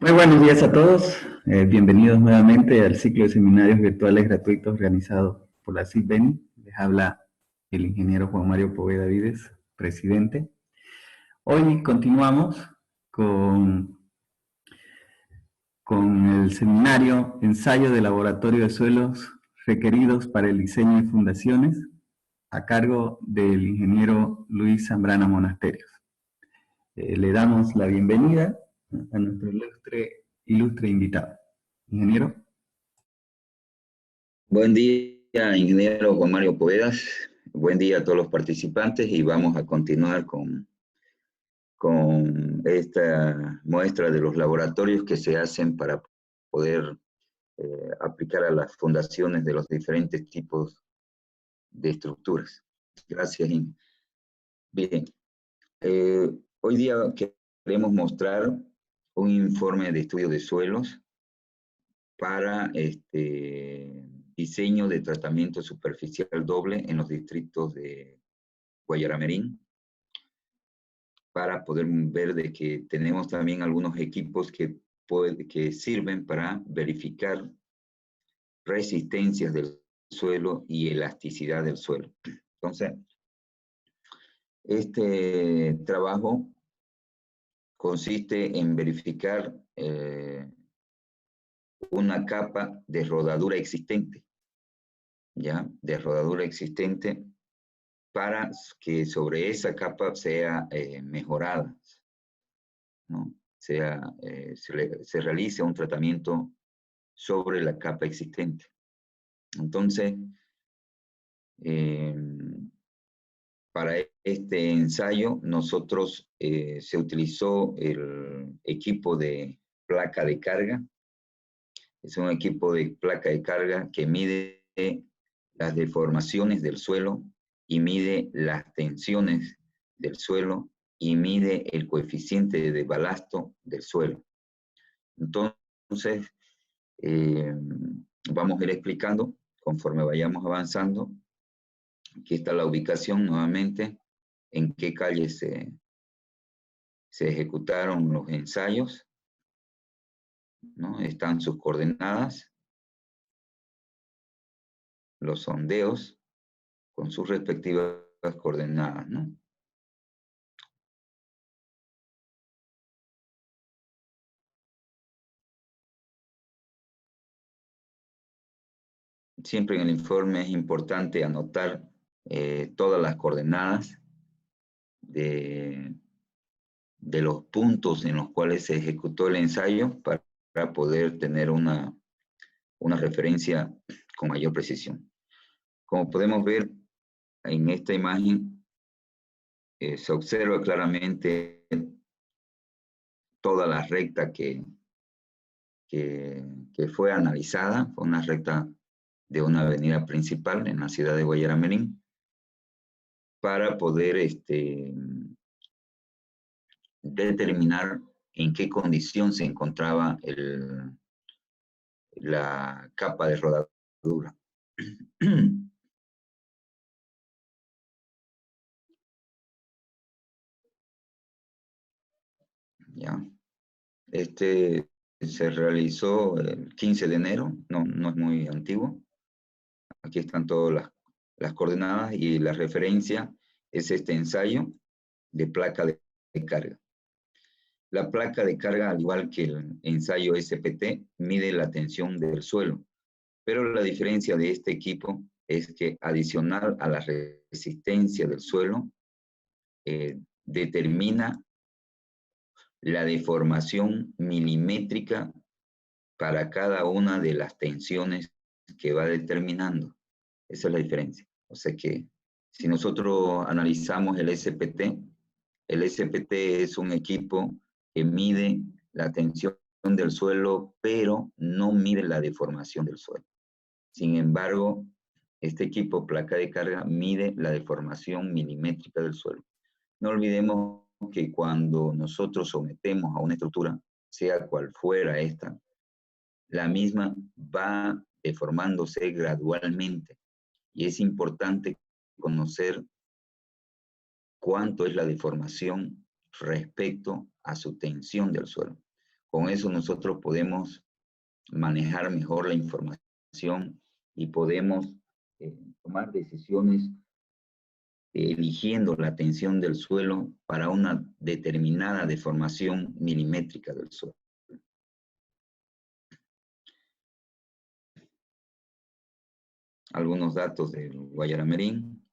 Muy buenos días a todos. Bienvenidos nuevamente al ciclo de seminarios virtuales gratuitos organizado por la CIBENI. Les habla el ingeniero Juan Mario Poveda Vides, presidente. Hoy continuamos con, con el seminario Ensayo de Laboratorio de Suelos requeridos para el diseño de fundaciones a cargo del ingeniero Luis Zambrana Monasterios. Le damos la bienvenida a nuestro ilustre invitado. Ingeniero. Buen día, ingeniero Juan Mario Povedas. Buen día a todos los participantes y vamos a continuar con esta muestra de los laboratorios que se hacen para poder aplicar a las fundaciones de los diferentes tipos de estructuras. Gracias, Inge. Bien, hoy día queremos mostrar un informe de estudio de suelos para diseño de tratamiento superficial doble en los distritos de Guayaramerín, para poder ver de que tenemos también algunos equipos que sirven para verificar resistencias del suelo y elasticidad del suelo. Entonces, este trabajo consiste en verificar una capa de rodadura existente, ¿ya? De rodadura existente para que sobre esa capa sea mejorada, ¿no? Se realice un tratamiento sobre la capa existente. Entonces, para este ensayo, nosotros se utilizó el equipo de placa de carga. Es un equipo de placa de carga que mide las deformaciones del suelo y mide las tensiones del suelo y mide el coeficiente de balasto del suelo. Entonces, vamos a ir explicando conforme vayamos avanzando. Aquí está la ubicación nuevamente, en qué calle se ejecutaron los ensayos, ¿no? Están sus coordenadas, los sondeos con sus respectivas coordenadas, ¿no? Siempre en el informe es importante anotar todas las coordenadas de los puntos en los cuales se ejecutó el ensayo para poder tener una referencia con mayor precisión. Como podemos ver en esta imagen, se observa claramente toda la recta que fue analizada. Fue una recta de una avenida principal en la ciudad de Guayaramerín, para poder determinar en qué condición se encontraba la capa de rodadura. ¿Ya? Se realizó el 15 de enero, no es muy antiguo. Aquí están todas las coordenadas y la referencia es este ensayo de placa de carga. La placa de carga, al igual que el ensayo SPT, mide la tensión del suelo, pero la diferencia de este equipo es que, adicional a la resistencia del suelo, determina la deformación milimétrica para cada una de las tensiones que va determinando. Esa es la diferencia. O sea que si nosotros analizamos el SPT es un equipo que mide la tensión del suelo, pero no mide la deformación del suelo. Sin embargo, este equipo placa de carga mide la deformación milimétrica del suelo. No olvidemos que cuando nosotros sometemos a una estructura, sea cual fuera esta, la misma va deformándose gradualmente. Y es importante conocer cuánto es la deformación respecto a su tensión del suelo. Con eso nosotros podemos manejar mejor la información y podemos tomar decisiones eligiendo la tensión del suelo para una determinada deformación milimétrica del suelo. Algunos datos del Guayaramerín.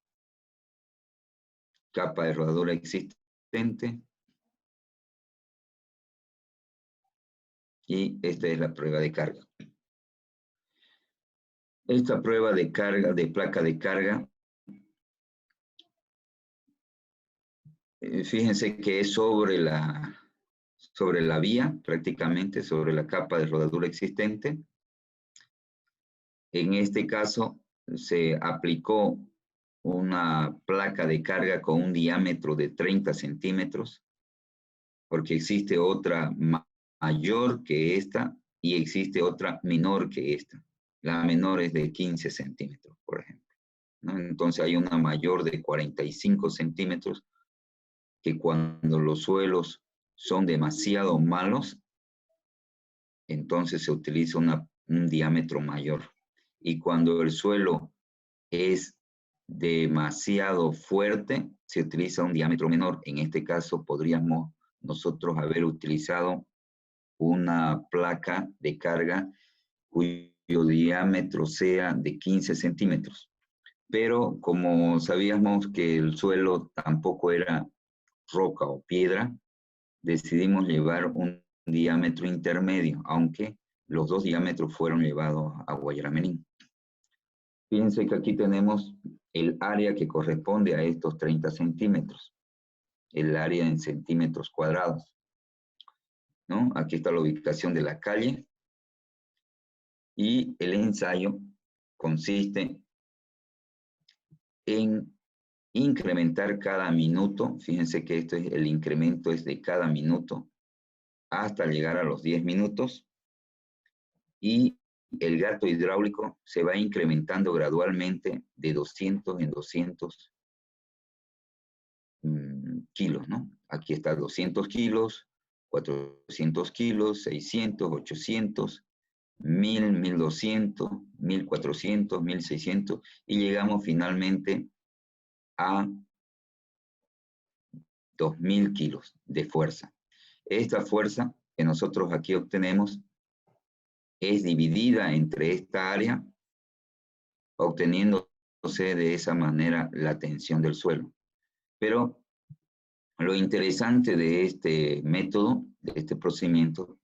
Capa de rodadura existente. Y esta es la prueba de carga. Esta prueba de carga, de placa de carga, fíjense que es sobre la vía, prácticamente, sobre la capa de rodadura existente. En este caso, se aplicó una placa de carga con un diámetro de 30 centímetros, porque existe otra mayor que esta y existe otra menor que esta. La menor es de 15 centímetros, por ejemplo, ¿no? Entonces hay una mayor de 45 centímetros que cuando los suelos son demasiado malos, entonces se utiliza un diámetro mayor. Y cuando el suelo es demasiado fuerte, se utiliza un diámetro menor. En este caso podríamos nosotros haber utilizado una placa de carga cuyo diámetro sea de 15 centímetros. Pero como sabíamos que el suelo tampoco era roca o piedra, decidimos llevar un diámetro intermedio, aunque los dos diámetros fueron llevados a Guayaramerín. Fíjense que aquí tenemos el área que corresponde a estos 30 centímetros, el área en centímetros cuadrados, ¿no? Aquí está la ubicación de la calle y el ensayo consiste en incrementar cada minuto. Fíjense que el incremento es de cada minuto hasta llegar a los 10 minutos y el gasto hidráulico se va incrementando gradualmente de 200 en 200 kilos, ¿no? Aquí está 200 kilos, 400 kilos, 600, 800, 1000, 1200, 1400, 1600 y llegamos finalmente a 2000 kilos de fuerza. Esta fuerza que nosotros aquí obtenemos es dividida entre esta área, obteniéndose de esa manera la tensión del suelo. Pero lo interesante de este método, de este procedimiento,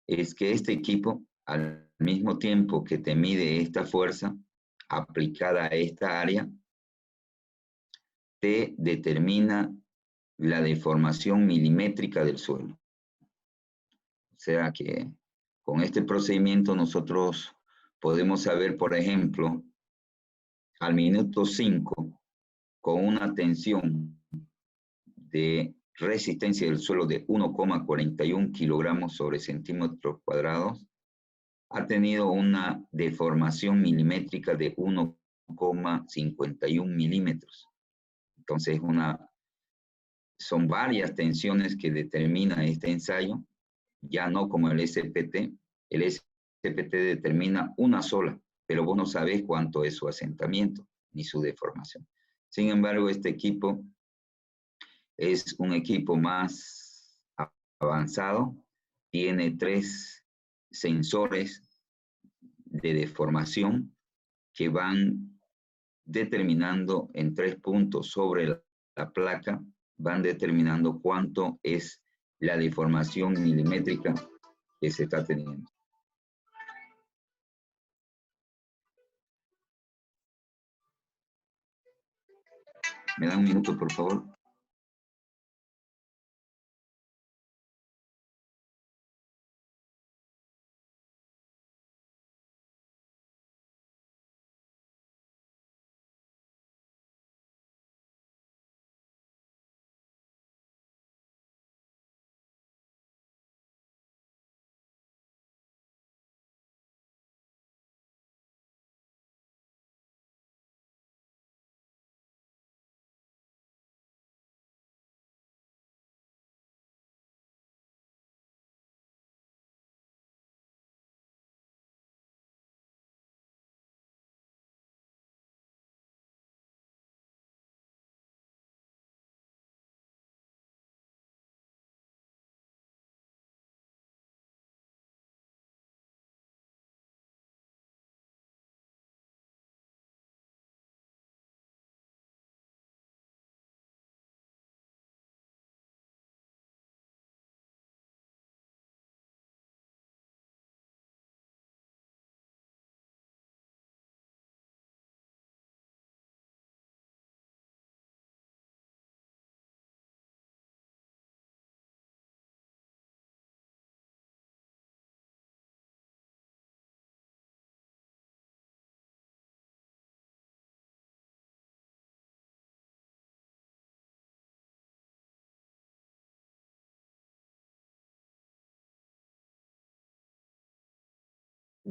es que este equipo, al mismo tiempo que te mide esta fuerza aplicada a esta área, te determina la deformación milimétrica del suelo. O sea que con este procedimiento nosotros podemos saber, por ejemplo, al minuto 5, con una tensión de resistencia del suelo de 1,41 kilogramos sobre centímetros cuadrados, ha tenido una deformación milimétrica de 1,51 milímetros. Entonces, son varias tensiones que determina este ensayo, ya no como el SPT. El SPT determina una sola, pero vos no sabés cuánto es su asentamiento ni su deformación. Sin embargo, este equipo es un equipo más avanzado, tiene 3 sensores de deformación que van determinando en 3 puntos sobre la placa, van determinando cuánto es la deformación milimétrica que se está teniendo. ¿Me da un minuto, por favor?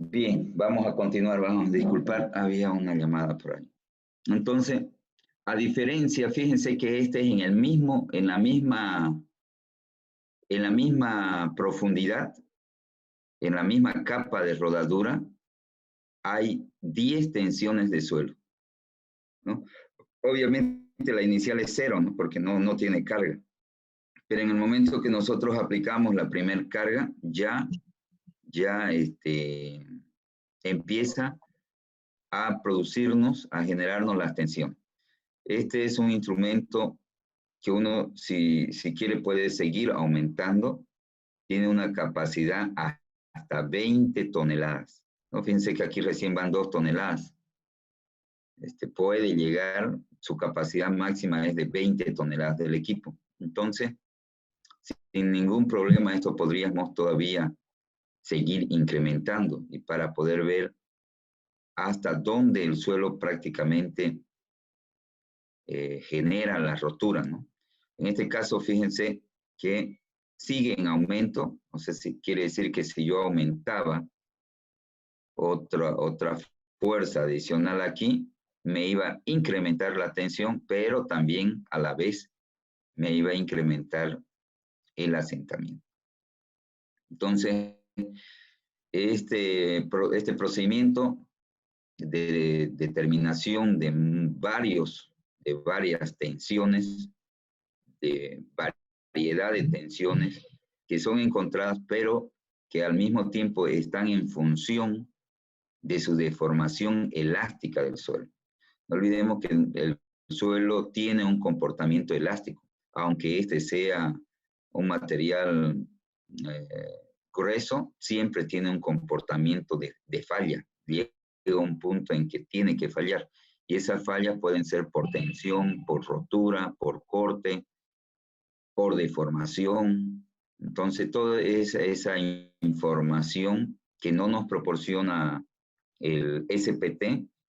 Bien, vamos a continuar, vamos a disculpar, había una llamada por ahí. Entonces, a diferencia, fíjense que este es en la misma profundidad, en la misma capa de rodadura, hay 10 tensiones de suelo, ¿no? Obviamente la inicial es 0, ¿no? Porque no tiene carga. Pero en el momento que nosotros aplicamos la primera carga, ya empieza a producirnos, a generarnos las tensiones. Este es un instrumento que uno, si quiere, puede seguir aumentando. Tiene una capacidad hasta 20 toneladas. ¿No? Fíjense que aquí recién van 2 toneladas. Puede llegar, su capacidad máxima es de 20 toneladas del equipo. Entonces, sin ningún problema, esto podríamos todavía seguir incrementando y para poder ver hasta dónde el suelo prácticamente genera la rotura, ¿no? En este caso, fíjense que sigue en aumento, no sé si quiere decir que si yo aumentaba otra fuerza adicional aquí, me iba a incrementar la tensión, pero también a la vez me iba a incrementar el asentamiento. Entonces, este procedimiento de determinación de varias tensiones, de variedad de tensiones que son encontradas, pero que al mismo tiempo están en función de su deformación elástica del suelo. No olvidemos que el suelo tiene un comportamiento elástico, aunque este sea un material grueso, siempre tiene un comportamiento de falla. Llega un punto en que tiene que fallar. Y esas fallas pueden ser por tensión, por rotura, por corte, por deformación. Entonces, toda esa información que no nos proporciona el SPT,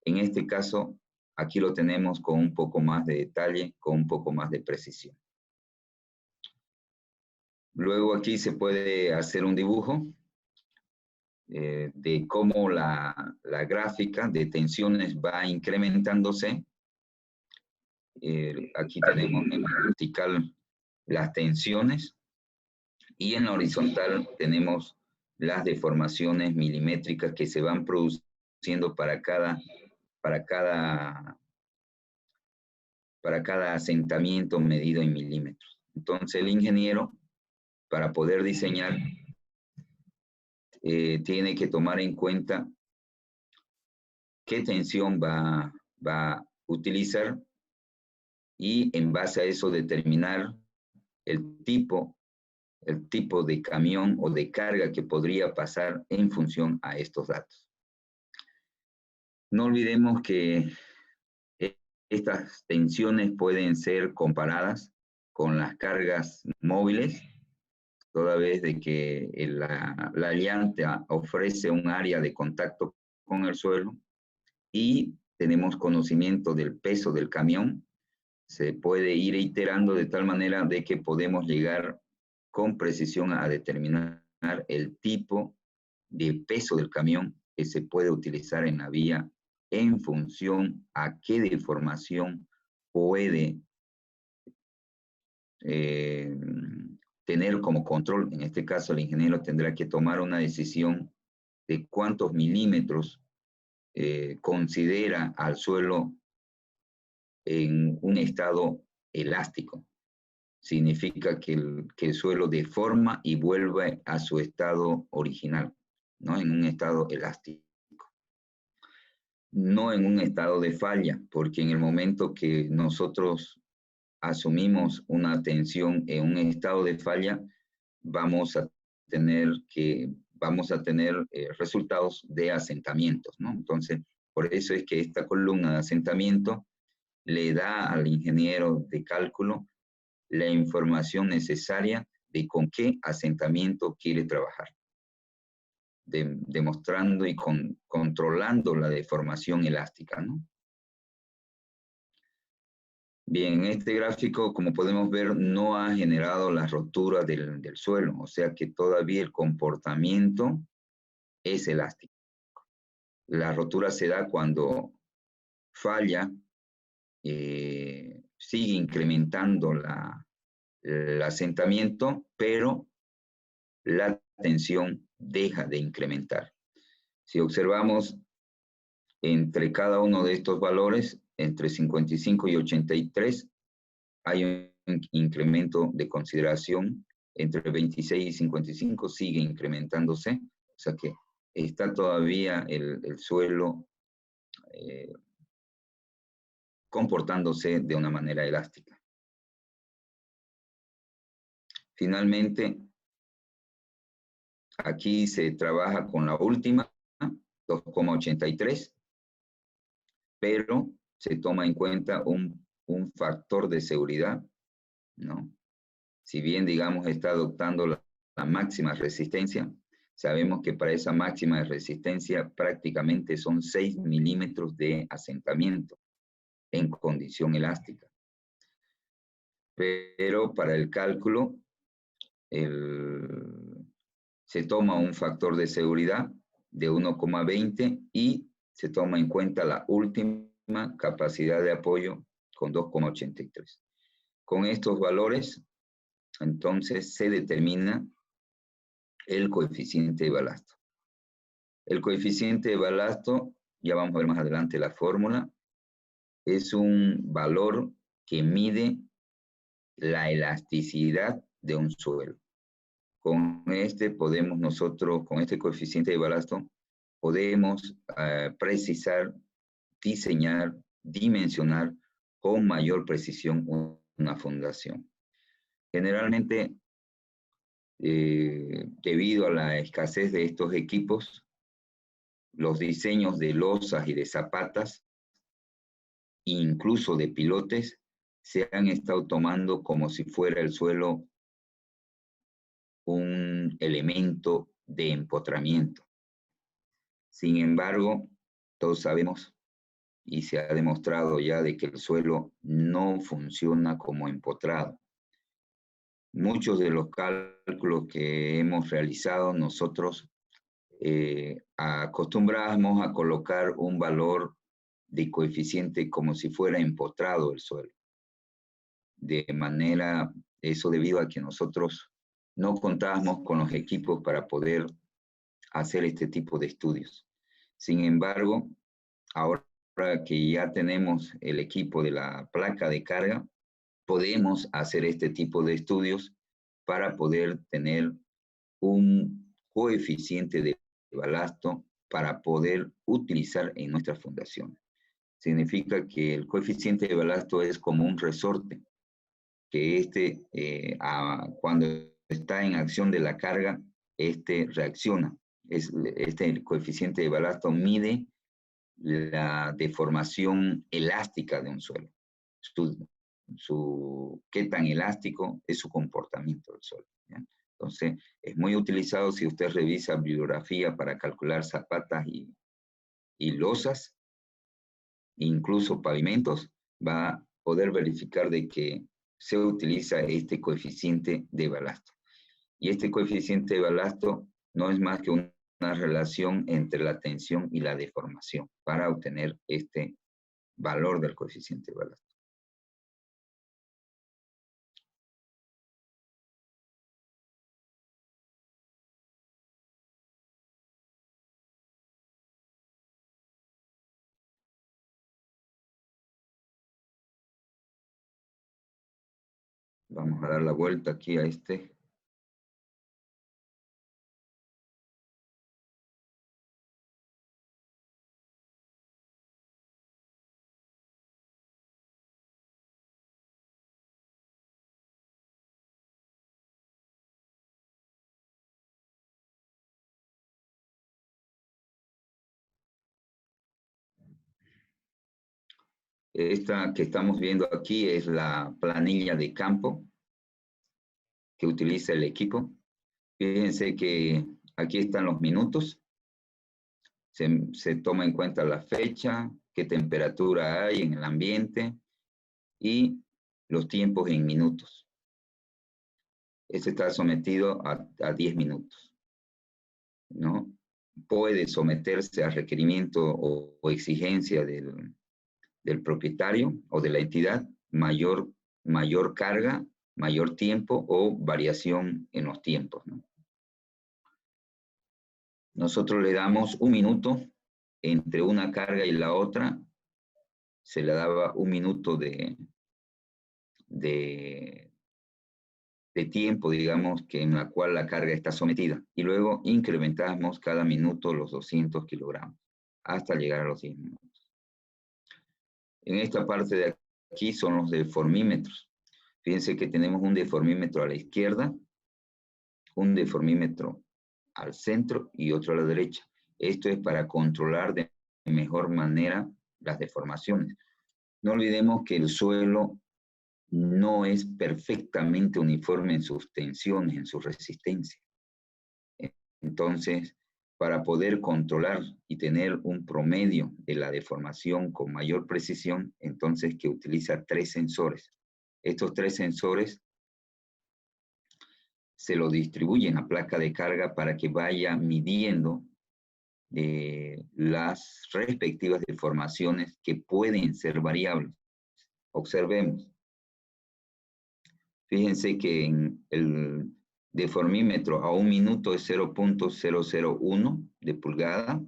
en este caso, aquí lo tenemos con un poco más de detalle, con un poco más de precisión. Luego aquí se puede hacer un dibujo de cómo la gráfica de tensiones va incrementándose. Aquí tenemos en la vertical las tensiones y en la horizontal tenemos las deformaciones milimétricas que se van produciendo para cada asentamiento medido en milímetros. Entonces el ingeniero, para poder diseñar, tiene que tomar en cuenta qué tensión va a utilizar y en base a eso determinar el tipo de camión o de carga que podría pasar en función a estos datos. No olvidemos que estas tensiones pueden ser comparadas con las cargas móviles, toda vez de que la llanta ofrece un área de contacto con el suelo y tenemos conocimiento del peso del camión, se puede ir iterando de tal manera de que podemos llegar con precisión a determinar el tipo de peso del camión que se puede utilizar en la vía en función a qué deformación puede tener como control. En este caso, el ingeniero tendrá que tomar una decisión de cuántos milímetros considera al suelo en un estado elástico. Significa que el suelo deforma y vuelve a su estado original, ¿no? En un estado elástico. No en un estado de falla, porque en el momento que nosotros asumimos una tensión en un estado de falla, vamos a tener resultados de asentamientos, ¿no? Entonces, por eso es que esta columna de asentamiento le da al ingeniero de cálculo la información necesaria de con qué asentamiento quiere trabajar, demostrando y controlando la deformación elástica, ¿no? Bien, este gráfico, como podemos ver, no ha generado la rotura del suelo, o sea que todavía el comportamiento es elástico. La rotura se da cuando falla, sigue incrementando el asentamiento, pero la tensión deja de incrementar. Si observamos entre cada uno de estos valores, entre 55 y 83, hay un incremento de consideración. Entre 26 y 55 sigue incrementándose, o sea que está todavía el suelo comportándose de una manera elástica. Finalmente, aquí se trabaja con la última, 2,83, pero se toma en cuenta un factor de seguridad, ¿no? Si bien, digamos, está adoptando la máxima resistencia, sabemos que para esa máxima resistencia prácticamente son 6 milímetros de asentamiento en condición elástica. Pero para el cálculo se toma un factor de seguridad de 1,20 y se toma en cuenta la última capacidad de apoyo con 2,83. Con estos valores, entonces se determina el coeficiente de balasto. El coeficiente de balasto, ya vamos a ver más adelante la fórmula, es un valor que mide la elasticidad de un suelo. Con este podemos nosotros, con este coeficiente de balasto, podemos precisar, diseñar, dimensionar con mayor precisión una fundación. Generalmente, debido a la escasez de estos equipos, los diseños de losas y de zapatas, incluso de pilotes, se han estado tomando como si fuera el suelo un elemento de empotramiento. Sin embargo, todos sabemos y se ha demostrado ya de que el suelo no funciona como empotrado. Muchos de los cálculos que hemos realizado nosotros acostumbramos a colocar un valor de coeficiente como si fuera empotrado el suelo. De manera, eso debido a que nosotros no contábamos con los equipos para poder hacer este tipo de estudios. Sin embargo, ahora que ya tenemos el equipo de la placa de carga, podemos hacer este tipo de estudios para poder tener un coeficiente de balasto para poder utilizar en nuestras fundaciones. Significa que el coeficiente de balasto es como un resorte, que cuando está en acción de la carga, reacciona. Este coeficiente de balasto mide la deformación elástica de un suelo. Qué tan elástico es su comportamiento del suelo, ¿ya? Entonces, es muy utilizado si usted revisa bibliografía para calcular zapatas y losas, incluso pavimentos, va a poder verificar de que se utiliza este coeficiente de balasto. Y este coeficiente de balasto no es más que una relación entre la tensión y la deformación para obtener este valor del coeficiente de balasto. Vamos a dar la vuelta aquí a este. Esta que estamos viendo aquí es la planilla de campo que utiliza el equipo. Fíjense que aquí están los minutos. Se toma en cuenta la fecha, qué temperatura hay en el ambiente y los tiempos en minutos. Este está sometido a 10 minutos, ¿no? puede someterse a requerimiento o exigencia del propietario o de la entidad, mayor carga, mayor tiempo o variación en los tiempos, ¿no? Nosotros le damos 1 minuto entre una carga y la otra, se le daba 1 minuto de tiempo, digamos, que en la cual la carga está sometida. Y luego incrementamos cada minuto los 200 kilogramos hasta llegar a los 10 minutos. En esta parte de aquí son los deformímetros. Fíjense que tenemos un deformímetro a la izquierda, un deformímetro al centro y otro a la derecha. Esto es para controlar de mejor manera las deformaciones. No olvidemos que el suelo no es perfectamente uniforme en sus tensiones, en su resistencia. Entonces, para poder controlar y tener un promedio de la deformación con mayor precisión, entonces que utiliza 3 sensores. Estos 3 sensores se lo distribuyen a placa de carga para que vaya midiendo las respectivas deformaciones que pueden ser variables. Observemos. Fíjense que en el deformímetro a 1 minuto es 0.001 de pulgada.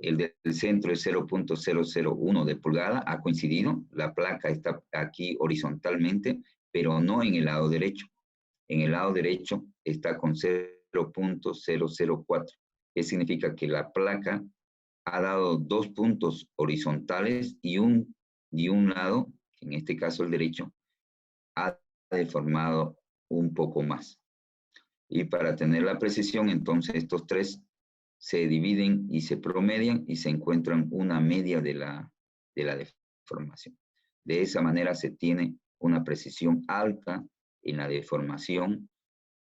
El del centro es 0.001 de pulgada. Ha coincidido. La placa está aquí horizontalmente, pero no en el lado derecho. En el lado derecho está con 0.004. ¿Qué significa? Que la placa ha dado 2 puntos horizontales y un lado, en este caso el derecho, ha deformado un poco más. Y para tener la precisión, entonces estos 3 se dividen y se promedian y se encuentran una media de la deformación. De esa manera se tiene una precisión alta en la deformación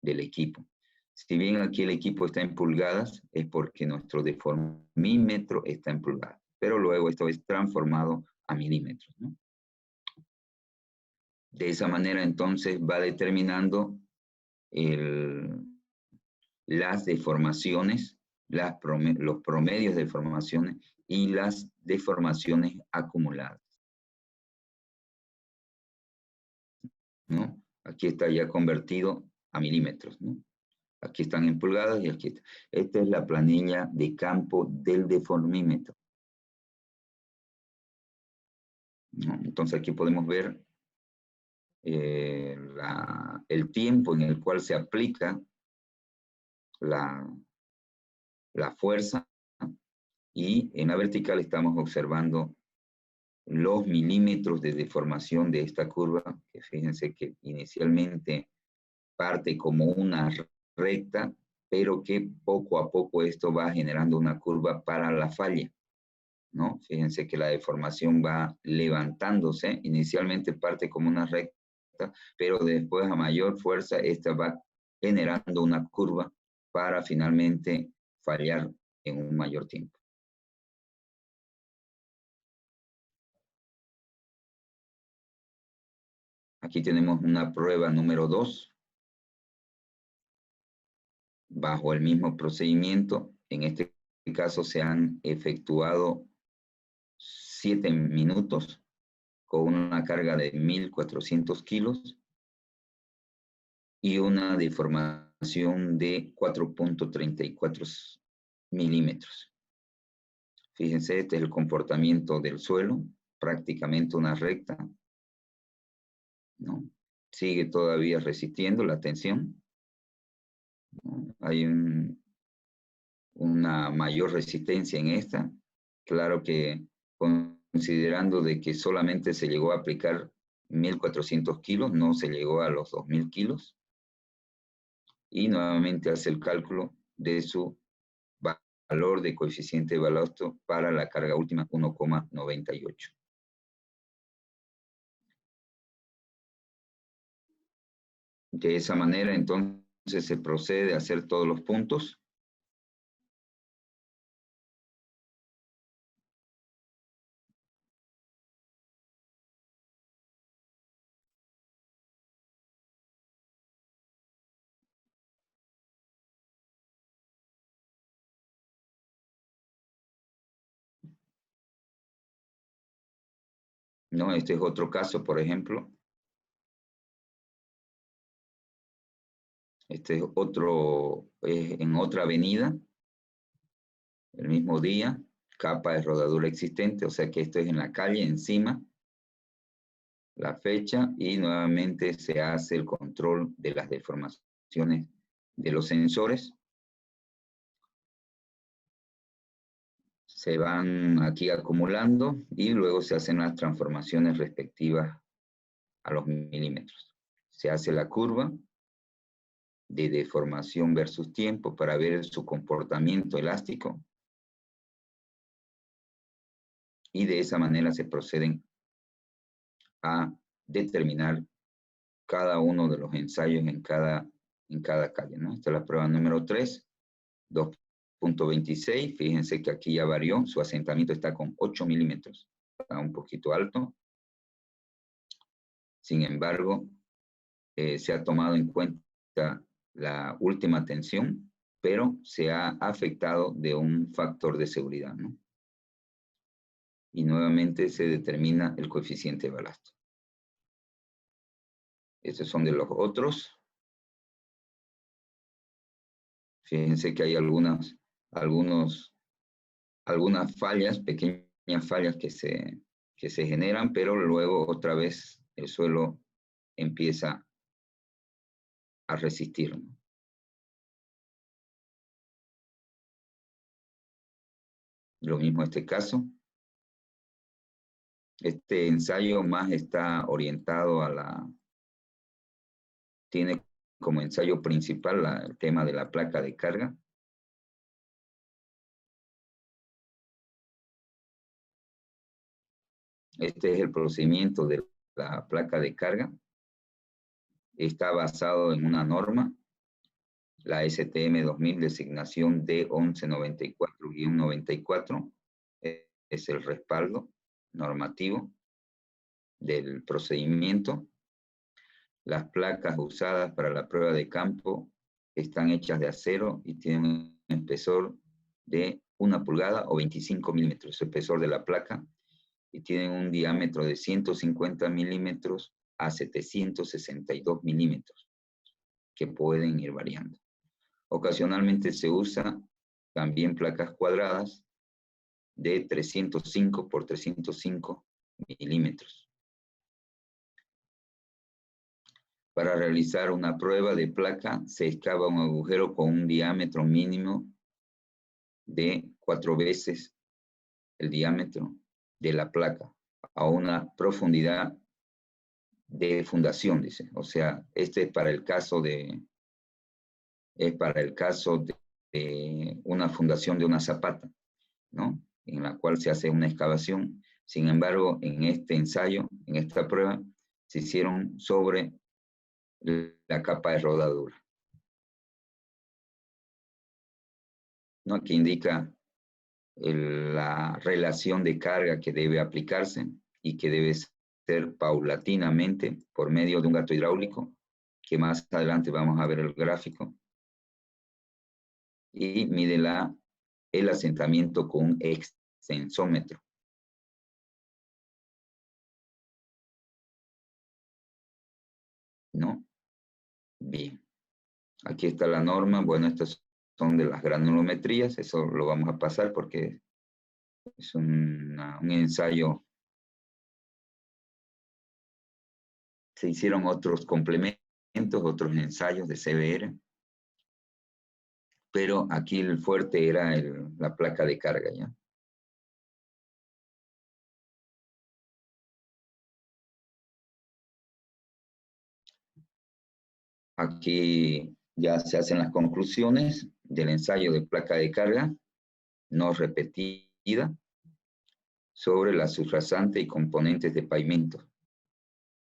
del equipo. Si bien aquí el equipo está en pulgadas, es porque nuestro deformímetro está en pulgadas, pero luego esto es transformado a milímetros, ¿no? De esa manera, entonces, va determinando las deformaciones, los promedios de deformaciones y las deformaciones acumuladas, ¿no? Aquí está ya convertido a milímetros, ¿no? Aquí están en pulgadas y aquí está. Esta es la planilla de campo del deformímetro, ¿no? Entonces aquí podemos ver el tiempo en el cual se aplica la fuerza, y en la vertical estamos observando los milímetros de deformación de esta curva, que fíjense que inicialmente parte como una recta, pero que poco a poco esto va generando una curva para la falla, ¿no? Fíjense que la deformación va levantándose, inicialmente parte como una recta, pero después a mayor fuerza esta va generando una curva para finalmente fallar en un mayor tiempo. Aquí tenemos una prueba número 2. Bajo el mismo procedimiento, en este caso se han efectuado 7 minutos con una carga de 1.400 kilos y una deformación de 4.34 milímetros. Fíjense, este es el comportamiento del suelo, prácticamente una recta, ¿no? Sigue todavía resistiendo la tensión, ¿no? Hay una mayor resistencia en esta. Claro que considerando de que solamente se llegó a aplicar 1.400 kilos, no se llegó a los 2.000 kilos. Y nuevamente hace el cálculo de su valor de coeficiente de balasto para la carga última, 1,98. De esa manera, entonces, se procede a hacer todos los puntos. ¿no? Este es otro caso, por ejemplo. Este es otro, en otra avenida, el mismo día, capa de rodadura existente, o sea que esto es en la calle, encima, la fecha, y nuevamente se hace el control de las deformaciones de los sensores. Se van aquí acumulando y luego se hacen las transformaciones respectivas a los milímetros. Se hace la curva de deformación versus tiempo para ver su comportamiento elástico y de esa manera se proceden a determinar cada uno de los ensayos en cada calle, ¿no? Esta es la prueba número 3, 2.26. Fíjense que aquí ya varió, su asentamiento está con 8 milímetros, está un poquito alto. Sin embargo, se ha tomado en cuenta la última tensión, pero se ha afectado de un factor de seguridad, ¿no? Y nuevamente se determina el coeficiente de balasto. Estos son de los otros. Fíjense que hay algunas fallas, pequeñas fallas que se generan, pero luego otra vez el suelo empieza a resistir, ¿no? Lo mismo este caso. Este ensayo más está orientado tiene como ensayo principal el tema de la placa de carga. Este es el procedimiento de la placa de carga. Está basado en una norma, la STM 2000, designación D1194-94, es el respaldo normativo del procedimiento. Las placas usadas para la prueba de campo están hechas de acero y tienen un espesor de 1 pulgada o 25 milímetros, el espesor de la placa, y tienen un diámetro de 150 milímetros a 762 milímetros, que pueden ir variando. Ocasionalmente se usa también placas cuadradas de 305 por 305 milímetros. Para realizar una prueba de placa se excava un agujero con un diámetro mínimo de 4 veces el diámetro de la placa a una profundidad de fundación, dice. O sea, este es para el caso de una fundación de una zapata, ¿no? En la cual se hace una excavación. Sin embargo, en este ensayo, en esta prueba, se hicieron sobre la capa de rodadura, ¿no? Aquí indica la relación de carga que debe aplicarse y que debe ser paulatinamente por medio de un gato hidráulico, que más adelante vamos a ver el gráfico, y mide el asentamiento con un extensómetro. ¿No? Bien. Aquí está la norma. Bueno, estas son de las granulometrías. Eso lo vamos a pasar porque es un ensayo. Se hicieron otros complementos, otros ensayos de CBR. Pero aquí el fuerte era la placa de carga, ¿ya? Aquí ya se hacen las conclusiones del ensayo de placa de carga no repetida sobre la subrasante y componentes de pavimento,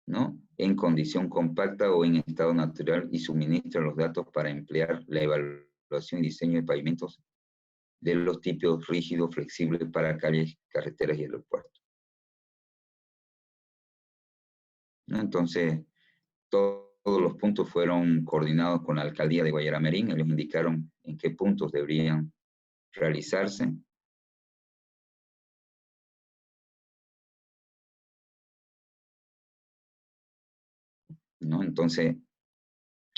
¿no? En condición compacta o en estado natural, y suministra los datos para emplear la evaluación y diseño de pavimentos de los tipos rígidos flexibles para calles, carreteras y aeropuertos, ¿no? Entonces, todos los puntos fueron coordinados con la alcaldía de Guayaramerín. Ellos indicaron en qué puntos deberían realizarse. ¿no? Entonces,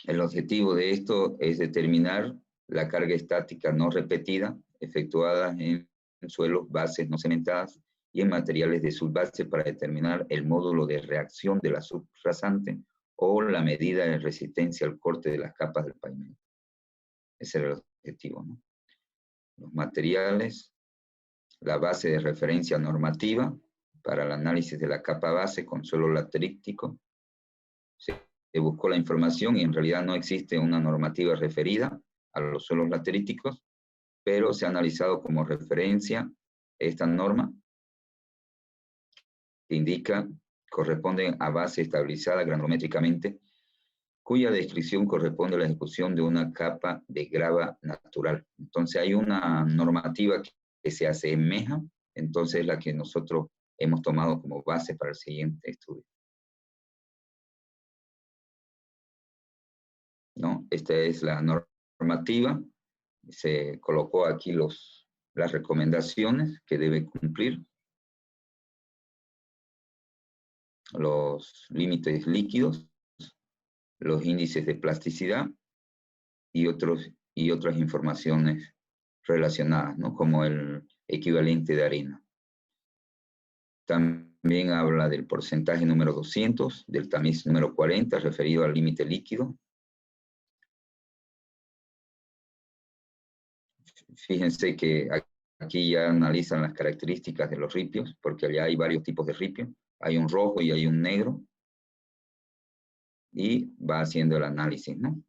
el objetivo de esto es determinar la carga estática no repetida efectuada en suelos, bases no cementadas y en materiales de subbase para determinar el módulo de reacción de la subrasante o la medida de resistencia al corte de las capas del pavimento. Ese era el objetivo, ¿no? Los materiales, la base de referencia normativa para el análisis de la capa base con suelo laterítico. Se buscó la información y en realidad no existe una normativa referida a los suelos lateríticos, pero se ha analizado como referencia esta norma que indica, corresponden a base estabilizada granulométricamente, cuya descripción corresponde a la ejecución de una capa de grava natural. Entonces hay una normativa que se asemeja, entonces es la que nosotros hemos tomado como base para el siguiente estudio. ¿No? Esta es la normativa, se colocó aquí las recomendaciones que debe cumplir, los límites líquidos, los índices de plasticidad y otras informaciones relacionadas, ¿no? Como el equivalente de arena. También habla del porcentaje número 200, del tamiz número 40, referido al límite líquido. Fíjense que aquí ya analizan las características de los ripios, porque allá hay varios tipos de ripio. Hay un rojo y hay un negro. Y va haciendo el análisis, ¿no?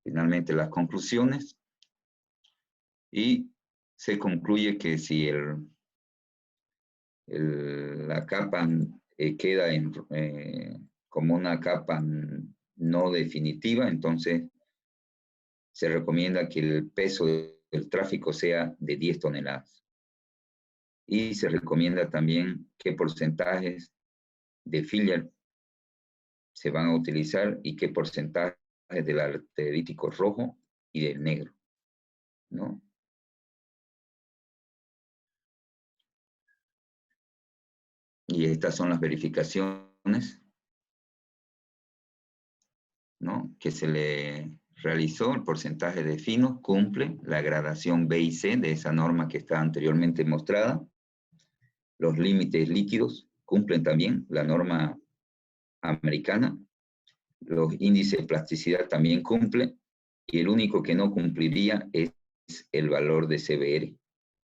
Finalmente las conclusiones. Y se concluye que si la capa queda como una capa no definitiva, entonces se recomienda que el peso del tráfico sea de 10 toneladas. Y se recomienda también qué porcentajes de filler se van a utilizar y qué porcentaje del laterítico rojo y del negro, ¿no? Y estas son las verificaciones, ¿no? Que se le realizó. El porcentaje de finos cumple la gradación B y C de esa norma que está anteriormente mostrada. Los límites líquidos cumplen también la norma americana. Los índices de plasticidad también cumplen. Y el único que no cumpliría es el valor de CBR,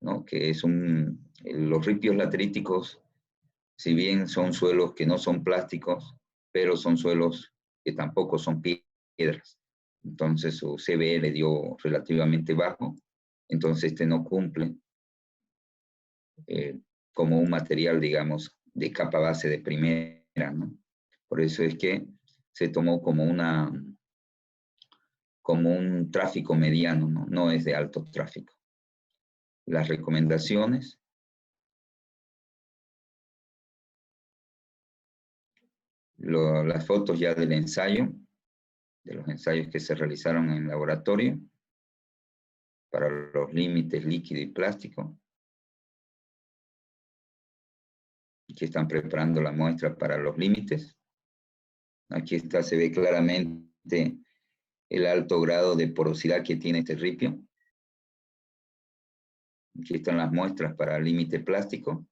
¿no? Que es los ripios lateríticos, si bien son suelos que no son plásticos, pero son suelos que tampoco son piedras. Entonces su CBR dio relativamente bajo, entonces este no cumple como un material, digamos, de capa base de primera, ¿no? Por eso es que se tomó como un tráfico mediano, ¿no? No es de alto tráfico. Las recomendaciones. Las fotos ya del ensayo, de los ensayos que se realizaron en laboratorio para los límites líquido y plástico. Aquí están preparando la muestra para los límites. Aquí se ve claramente el alto grado de porosidad que tiene este ripio. Aquí están las muestras para el límite plástico.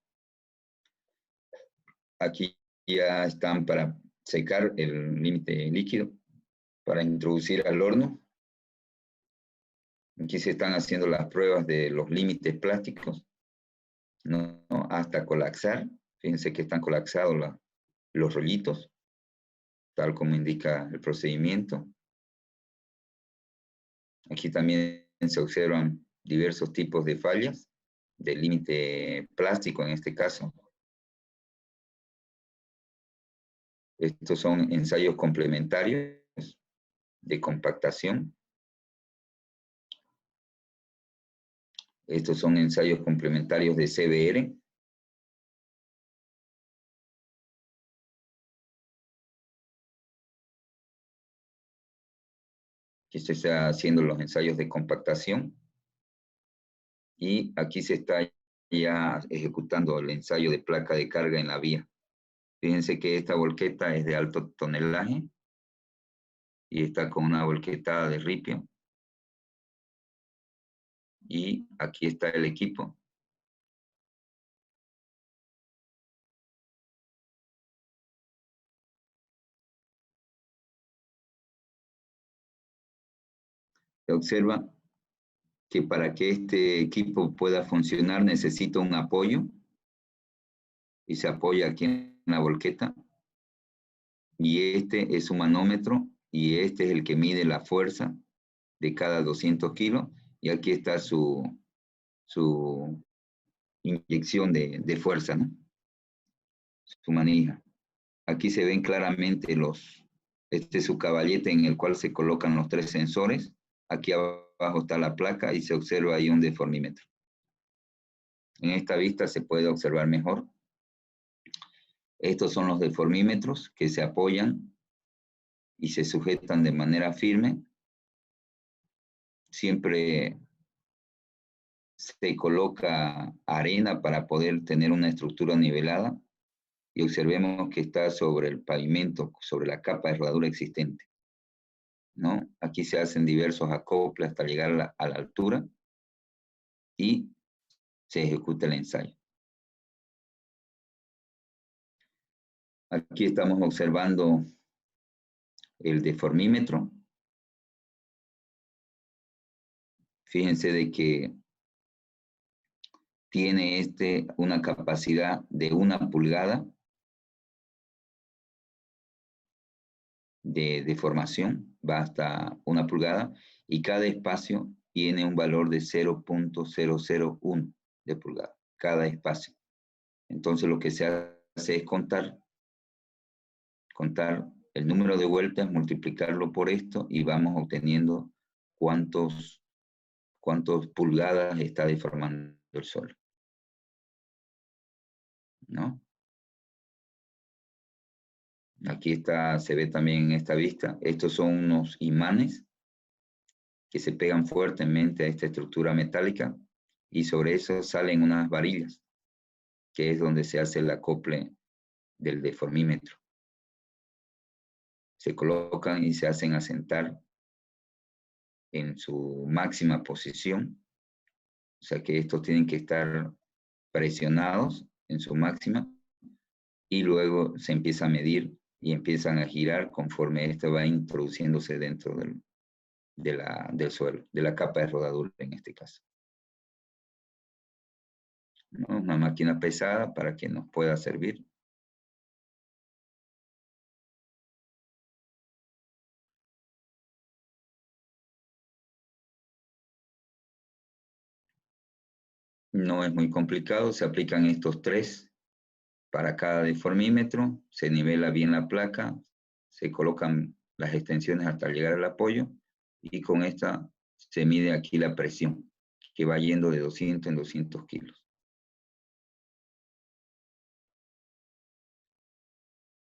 Aquí ya están para secar el límite líquido, para introducir al horno. Aquí se están haciendo las pruebas de los límites plásticos, ¿no? Hasta colapsar. Fíjense que están colapsados los rollitos, tal como indica el procedimiento. Aquí también se observan diversos tipos de fallas, de límite plástico en este caso. Estos son ensayos complementarios de compactación. Estos son ensayos complementarios de CBR. Aquí se está haciendo los ensayos de compactación. Y aquí se está ya ejecutando el ensayo de placa de carga en la vía. Fíjense que esta volqueta es de alto tonelaje y está con una volquetada de ripio. Y aquí está el equipo. Se observa que para que este equipo pueda funcionar necesita un apoyo y se apoya aquí en la volqueta. Y este es su manómetro y este es el que mide la fuerza de cada 200 kilos. Y aquí está su inyección de fuerza, ¿no? Su manija. Aquí se ven claramente este es su caballete en el cual se colocan los 3 sensores. Aquí abajo está la placa y se observa ahí un deformímetro. En esta vista se puede observar mejor. Estos son los deformímetros que se apoyan y se sujetan de manera firme. Siempre se coloca arena para poder tener una estructura nivelada y observemos que está sobre el pavimento, sobre la capa de rodadura existente, ¿no? Aquí se hacen diversos acoples hasta llegar a la altura y se ejecuta el ensayo. Aquí estamos observando el deformímetro. Fíjense de que tiene una capacidad de 1 pulgada de deformación, va hasta 1 pulgada, y cada espacio tiene un valor de 0.001 de pulgada, cada espacio. Entonces lo que se hace es contar el número de vueltas, multiplicarlo por esto y vamos obteniendo cuántas pulgadas está deformando el suelo, ¿no? Aquí se ve también en esta vista, estos son unos imanes que se pegan fuertemente a esta estructura metálica y sobre eso salen unas varillas, que es donde se hace el acople del deformímetro. Se colocan y se hacen asentar en su máxima posición, o sea que estos tienen que estar presionados en su máxima y luego se empieza a medir y empiezan a girar conforme esto va introduciéndose dentro del suelo, de la capa de rodadura en este caso, ¿no? Una máquina pesada para que nos pueda servir. No es muy complicado, se aplican estos 3 para cada deformímetro, se nivela bien la placa, se colocan las extensiones hasta llegar al apoyo y con esta se mide aquí la presión que va yendo de 200 en 200 kilos.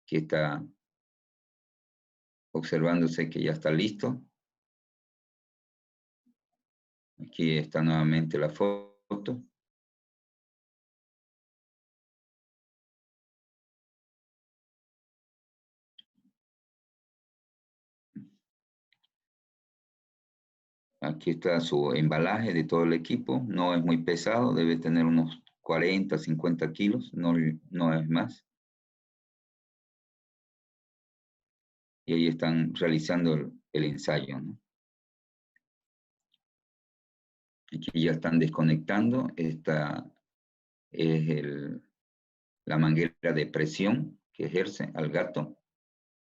Aquí está observándose que ya está listo. Aquí está nuevamente la foto. Aquí está su embalaje de todo el equipo. No es muy pesado, debe tener unos 40, 50 kilos, no es más. Y ahí están realizando el ensayo, ¿no? Aquí ya están desconectando. Esta es la manguera de presión que ejerce al gato.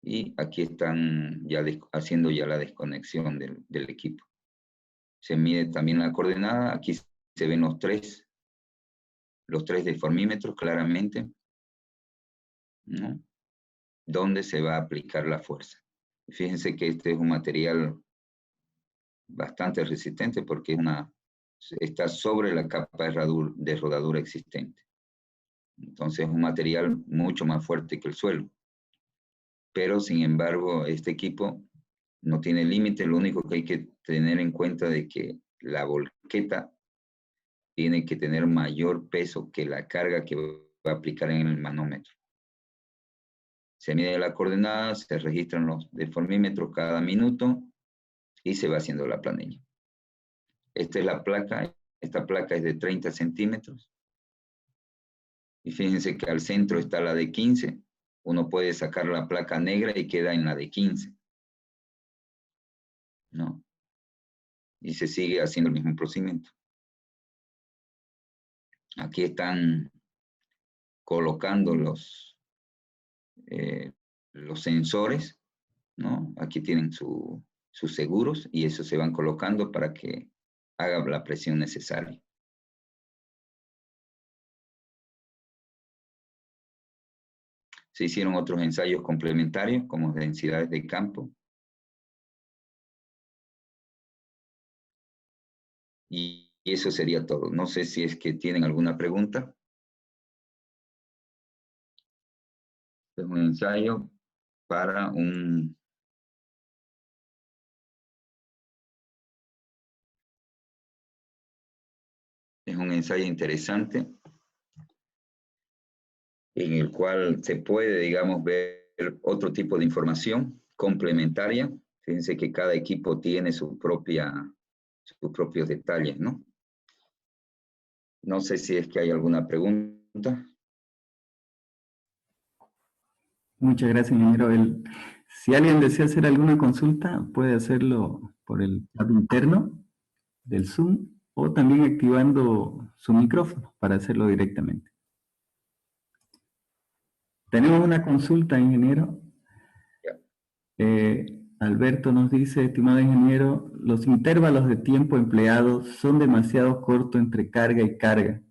Y aquí están ya haciendo ya la desconexión del equipo. Se mide también la coordenada. Aquí se ven los tres deformímetros claramente, ¿no? Donde se va a aplicar la fuerza. Fíjense que este es un material bastante resistente porque está sobre la capa de rodadura existente. Entonces es un material mucho más fuerte que el suelo. Pero sin embargo, este equipo no tiene límite. Lo único que hay que tener en cuenta es que la volqueta tiene que tener mayor peso que la carga que va a aplicar en el manómetro. Se mide la coordenada, se registran los deformímetros cada minuto y se va haciendo la planilla. Esta es la placa. Esta placa es de 30 centímetros. Y fíjense que al centro está la de 15. Uno puede sacar la placa negra y queda en la de 15. ¿No? Y se sigue haciendo el mismo procedimiento. Aquí están colocando los sensores, ¿no? Aquí tienen sus seguros y esos se van colocando para que haga la presión necesaria. Se hicieron otros ensayos complementarios como densidades de campo. Y eso sería todo. No sé si es que tienen alguna pregunta. Es un ensayo para un... Es un ensayo interesante en el cual se puede, digamos, ver otro tipo de información complementaria. Fíjense que cada equipo tiene sus propios detalles, ¿no? No sé si es que hay alguna pregunta. Muchas gracias, ingeniero. Si alguien desea hacer alguna consulta, puede hacerlo por el chat interno del Zoom o también activando su micrófono para hacerlo directamente. Tenemos una consulta, ingeniero. Alberto nos dice, estimado ingeniero, los intervalos de tiempo empleados son demasiado cortos entre carga y carga.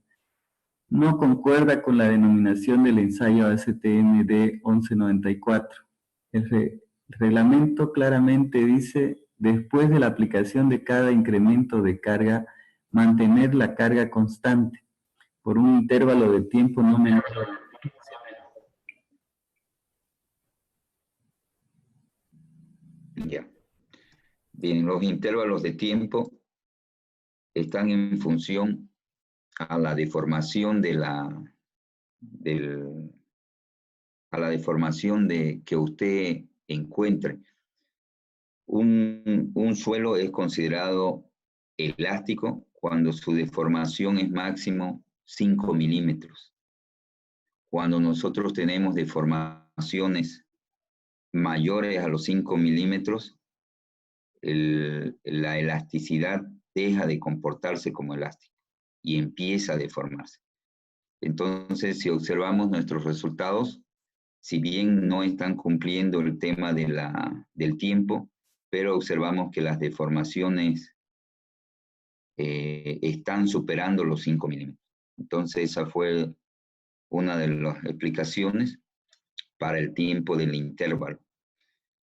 No concuerda con la denominación del ensayo ASTM-D 1194. El reglamento claramente dice, después de la aplicación de cada incremento de carga, mantener la carga constante por un intervalo de tiempo no menor. Ya. Bien, los intervalos de tiempo están en función a la deformación que usted encuentre. Un suelo es considerado elástico cuando su deformación es máximo 5 milímetros. Cuando nosotros tenemos deformaciones mayores a los 5 milímetros, la elasticidad deja de comportarse como elástico y empieza a deformarse. Entonces, si observamos nuestros resultados, si bien no están cumpliendo el tema del tiempo, pero observamos que las deformaciones están superando los 5 milímetros. Entonces, esa fue una de las explicaciones para el tiempo del intervalo.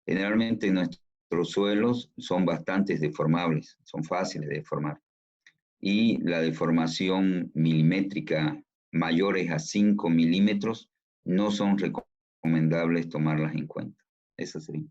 Generalmente nuestros suelos son bastante deformables, son fáciles de deformar. Y la deformación milimétrica mayores a 5 milímetros no son recomendables tomarlas en cuenta. Eso sería.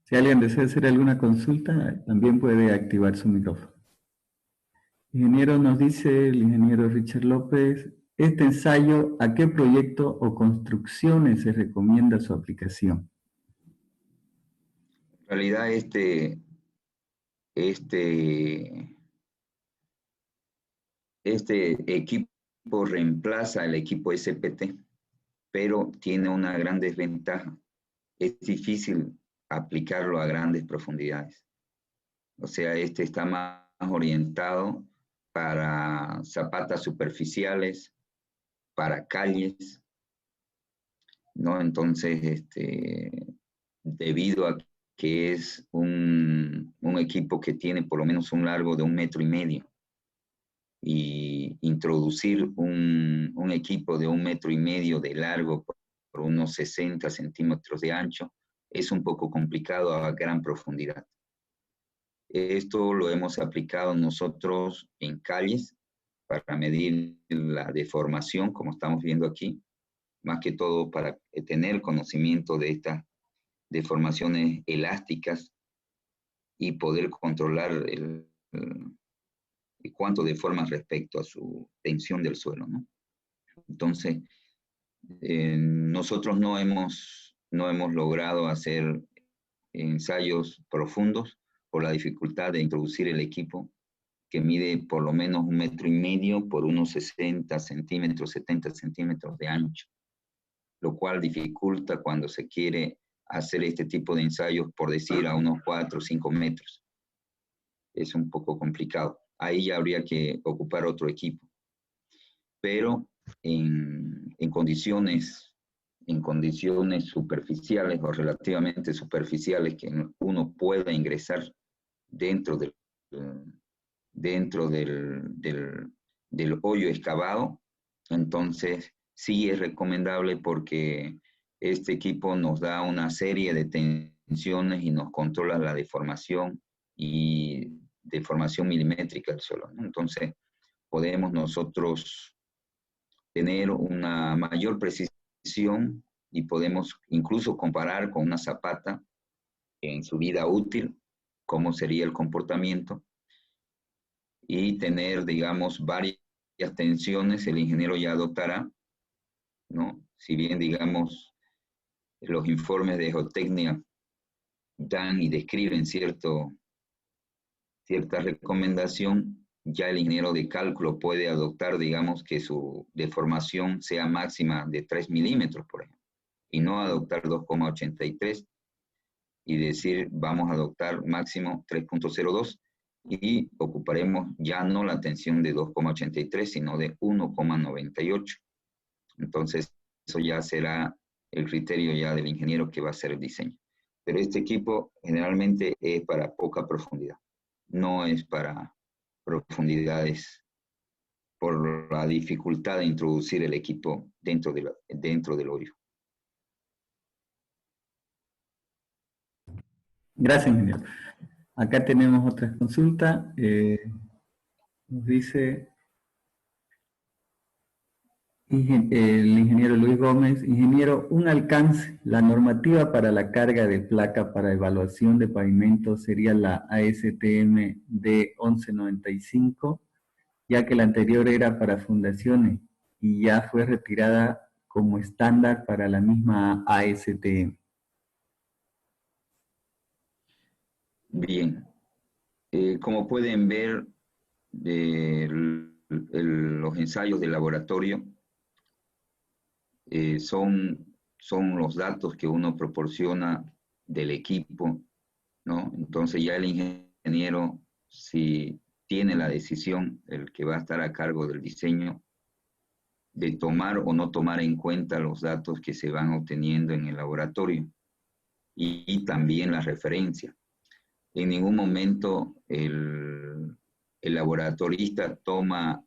Si alguien desea hacer alguna consulta, también puede activar su micrófono. Ingeniero, nos dice el ingeniero Richard López, este ensayo, ¿a qué proyecto o construcciones se recomienda su aplicación? En realidad, este equipo reemplaza al equipo SPT, pero tiene una gran desventaja. Es difícil aplicarlo a grandes profundidades. O sea, este está más orientado para zapatas superficiales, para calles, ¿no? Entonces, debido a que es un equipo que tiene por lo menos un largo de 1,5 metros, y introducir un equipo de 1,5 metros de largo por unos 60 centímetros de ancho es un poco complicado a gran profundidad. esto lo hemos aplicado nosotros en calles para medir la deformación, como estamos viendo aquí, más que todo para tener conocimiento de estas deformaciones elásticas y poder controlar el cuánto deforma respecto a su tensión del suelo, ¿no? Entonces, nosotros no hemos logrado hacer ensayos profundos por la dificultad de introducir el equipo, que mide por lo menos 1,5 metros por unos 60 centímetros, 70 centímetros de ancho, lo cual dificulta cuando se quiere hacer este tipo de ensayos, por decir, a unos 4 o 5 metros. Es un poco complicado. Ahí ya habría que ocupar otro equipo. Pero en condiciones superficiales o relativamente superficiales que uno pueda ingresar dentro del hoyo excavado, entonces sí es recomendable, porque este equipo nos da una serie de tensiones y nos controla la deformación y deformación milimétrica del suelo, ¿no? Entonces podemos nosotros tener una mayor precisión y podemos incluso comparar con una zapata en su vida útil, cómo sería el comportamiento, y tener, digamos, varias tensiones. El ingeniero ya adoptará, ¿no? Si bien, digamos, los informes de geotecnia dan y describen cierta recomendación, ya el ingeniero de cálculo puede adoptar, digamos, que su deformación sea máxima de 3 milímetros, por ejemplo, y no adoptar 2,83 y decir, vamos a adoptar máximo 3,02, y ocuparemos ya no la tensión de 2,83, sino de 1,98. Entonces, eso ya será el criterio ya del ingeniero que va a hacer el diseño. Pero este equipo generalmente es para poca profundidad, no es para profundidades, por la dificultad de introducir el equipo dentro del hoyo. Gracias, ingeniero. Acá tenemos otra consulta. Nos dice el ingeniero Luis Gómez: ingeniero, un alcance, la normativa para la carga de placa para evaluación de pavimento sería la ASTM D1195, ya que la anterior era para fundaciones y ya fue retirada como estándar para la misma ASTM. Bien, como pueden ver, los ensayos de laboratorio son los datos que uno proporciona del equipo, ¿no? Entonces ya el ingeniero, si tiene la decisión, el que va a estar a cargo del diseño, de tomar o no tomar en cuenta los datos que se van obteniendo en el laboratorio, y también la referencia. En ningún momento el laboratorista toma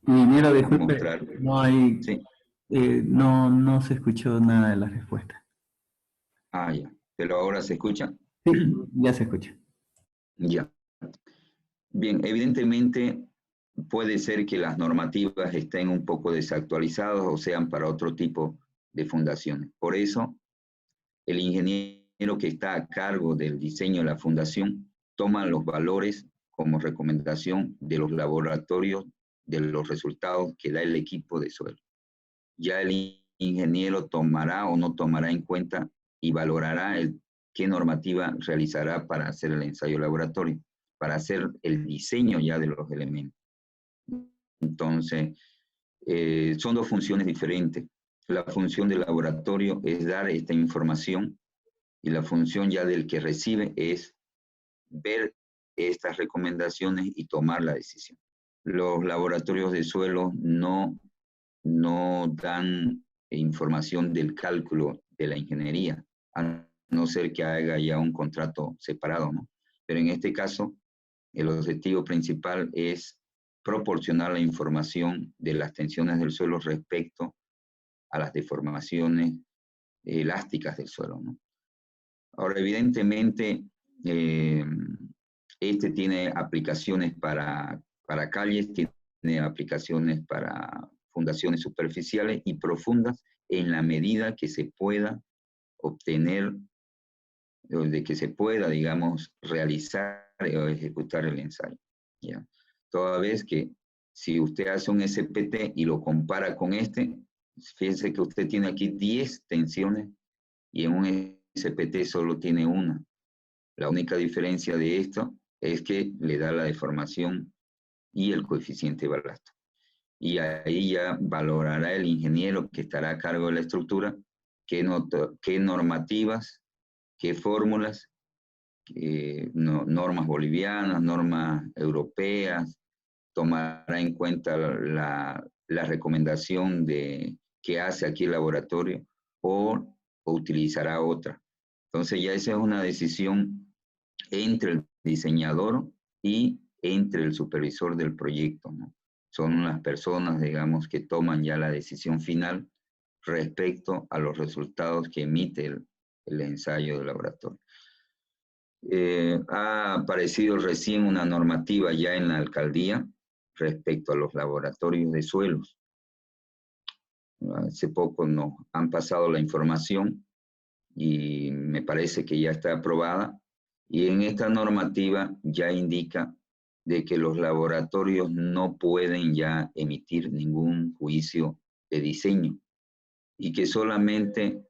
Ingeniero, disculpe, mostrar. no hay, Sí. no se escuchó nada de la respuesta. Ah, ya. Pero ahora se escucha. Sí, ya se escucha. Ya. Bien, evidentemente puede ser que las normativas estén un poco desactualizadas o sean para otro tipo de fundaciones. Por eso, el ingeniero que está a cargo del diseño de la fundación toma los valores como recomendación de los laboratorios, de los resultados que da el equipo de suelo. Ya el ingeniero tomará o no tomará en cuenta y valorará qué normativa realizará para hacer el ensayo laboratorio, para hacer el diseño ya de los elementos. Entonces, son dos funciones diferentes. La función del laboratorio es dar esta información, y la función ya del que recibe es ver estas recomendaciones y tomar la decisión. Los laboratorios de suelo no dan información del cálculo de la ingeniería, a no ser que haga ya un contrato separado, ¿no? Pero en este caso, el objetivo principal es proporcionar la información de las tensiones del suelo respecto a las deformaciones elásticas del suelo, ¿no? Ahora, evidentemente, este tiene aplicaciones para calles, tiene aplicaciones para fundaciones superficiales y profundas en la medida que se pueda obtener, de que se pueda, digamos, realizar o ejecutar el ensayo, ¿ya? Toda vez que si usted hace un SPT y lo compara con este, fíjense que usted tiene aquí 10 tensiones y en un SPT solo tiene una. La única diferencia de esto es que le da la deformación y el coeficiente de balasto. Y ahí ya valorará el ingeniero que estará a cargo de la estructura qué normativas, qué fórmulas, normas bolivianas, normas europeas, tomará en cuenta la recomendación que hace aquí el laboratorio o utilizará otra. Entonces ya esa es una decisión entre el diseñador y entre el supervisor del proyecto, ¿no? Son las personas, digamos, que toman ya la decisión final respecto a los resultados que emite el ensayo del laboratorio. Ha aparecido recién una normativa ya en la alcaldía respecto a los laboratorios de suelos. Hace poco nos han pasado la información y me parece que ya está aprobada. Y en esta normativa ya indica de que los laboratorios no pueden ya emitir ningún juicio de diseño y que solamente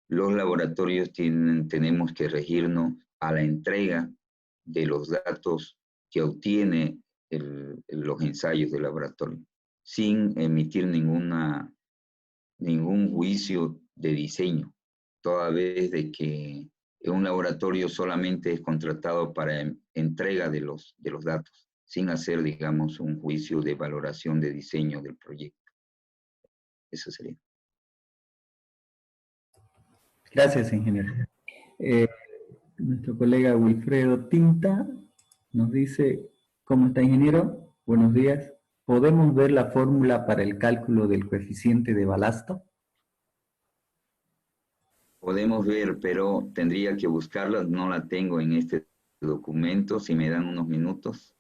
los laboratorios tenemos que regirnos a la entrega de los datos que obtiene los ensayos de laboratorio, sin emitir ningún juicio de diseño, toda vez de que un laboratorio solamente es contratado para entrega de los datos, sin hacer, digamos, un juicio de valoración de diseño del proyecto. Eso sería. Gracias, ingeniero. Nuestro colega Wilfredo Tinta nos dice, ¿cómo está, ingeniero? Buenos días. ¿Podemos ver la fórmula para el cálculo del coeficiente de balasto? Podemos ver, pero tendría que buscarla, no la tengo en este documento, si me dan unos minutos.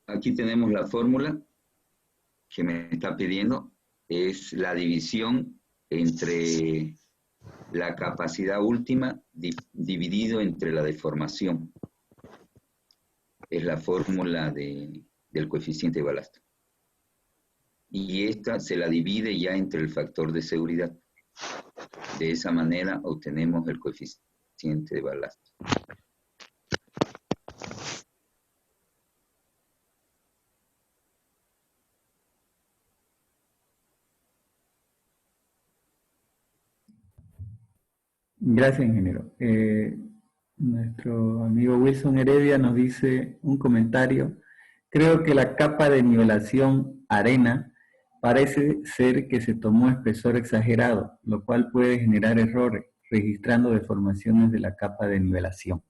Aquí tenemos la fórmula que me está pidiendo, es la división entre la capacidad última dividido entre la deformación. Es la fórmula del coeficiente de balasto. Y esta se la divide ya entre el factor de seguridad. De esa manera obtenemos el coeficiente de balasto. Gracias, ingeniero. Nuestro amigo Wilson Heredia nos dice un comentario. Creo que la capa de nivelación arena parece ser que se tomó espesor exagerado, lo cual puede generar errores, registrando deformaciones de la capa de nivelación.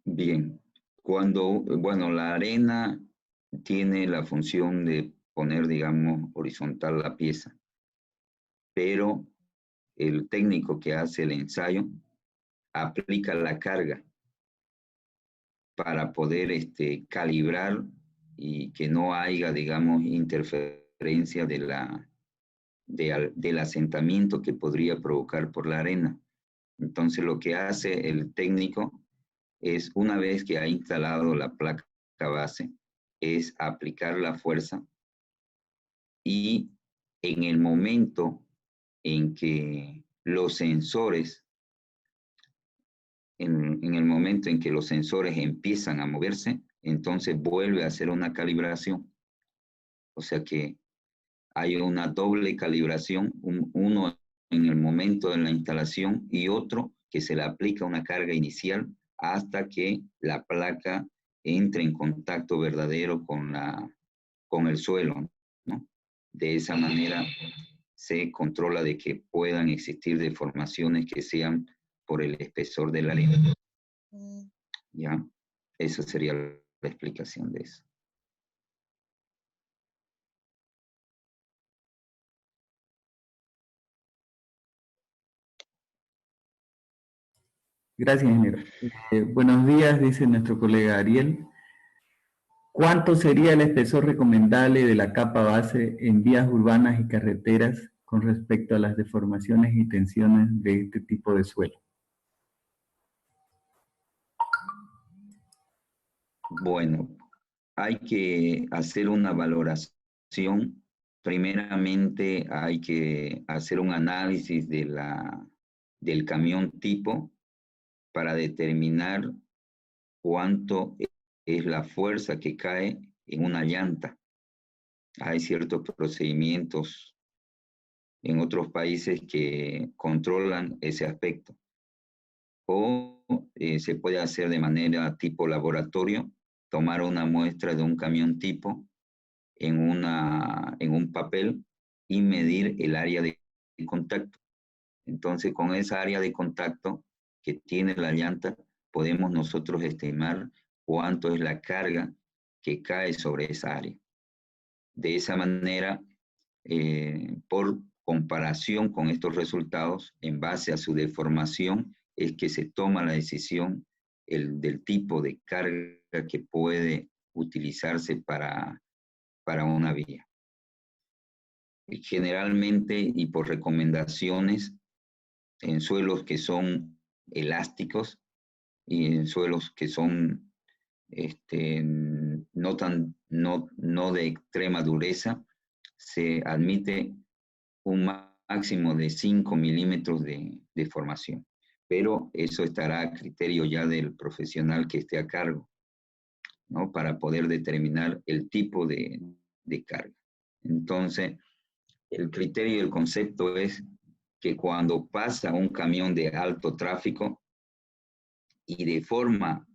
Bien, bueno, la arena tiene la función de poner, digamos, horizontal la pieza, pero el técnico que hace el ensayo aplica la carga para poder calibrar y que no haya, digamos, interferencia del asentamiento que podría provocar por la arena. Entonces, lo que hace el técnico es, una vez que ha instalado la placa base, es aplicar la fuerza y en el momento en que los sensores, en el momento en que los sensores empiezan a moverse, entonces vuelve a hacer una calibración. O sea que hay una doble calibración, uno en el momento de la instalación y otro que se le aplica una carga inicial hasta que la placa entre en contacto verdadero con el suelo, ¿no? De esa manera se controla de que puedan existir deformaciones que sean por el espesor de la arena. ¿Ya? Esa sería la explicación de eso. Gracias, ingeniero. Buenos días, dice nuestro colega Ariel. ¿Cuánto sería el espesor recomendable de la capa base en vías urbanas y carreteras con respecto a las deformaciones y tensiones de este tipo de suelo? Bueno, hay que hacer una valoración. Primeramente hay que hacer un análisis del camión tipo para determinar cuánto es la fuerza que cae en una llanta. Hay ciertos procedimientos en otros países que controlan ese aspecto. O se puede hacer de manera tipo laboratorio, tomar una muestra de un camión tipo en un papel y medir el área de contacto. Entonces, con esa área de contacto que tiene la llanta, podemos nosotros estimar cuánto es la carga que cae sobre esa área. De esa manera, por comparación con estos resultados, en base a su deformación, es que se toma la decisión del tipo de carga que puede utilizarse para una vía. Generalmente y por recomendaciones, en suelos que son elásticos y en suelos que son no de extrema dureza, se admite un máximo de 5 milímetros de formación, pero eso estará a criterio ya del profesional que esté a cargo, ¿no? Para poder determinar el tipo de carga. Entonces, el criterio y el concepto es que cuando pasa un camión de alto tráfico y deforma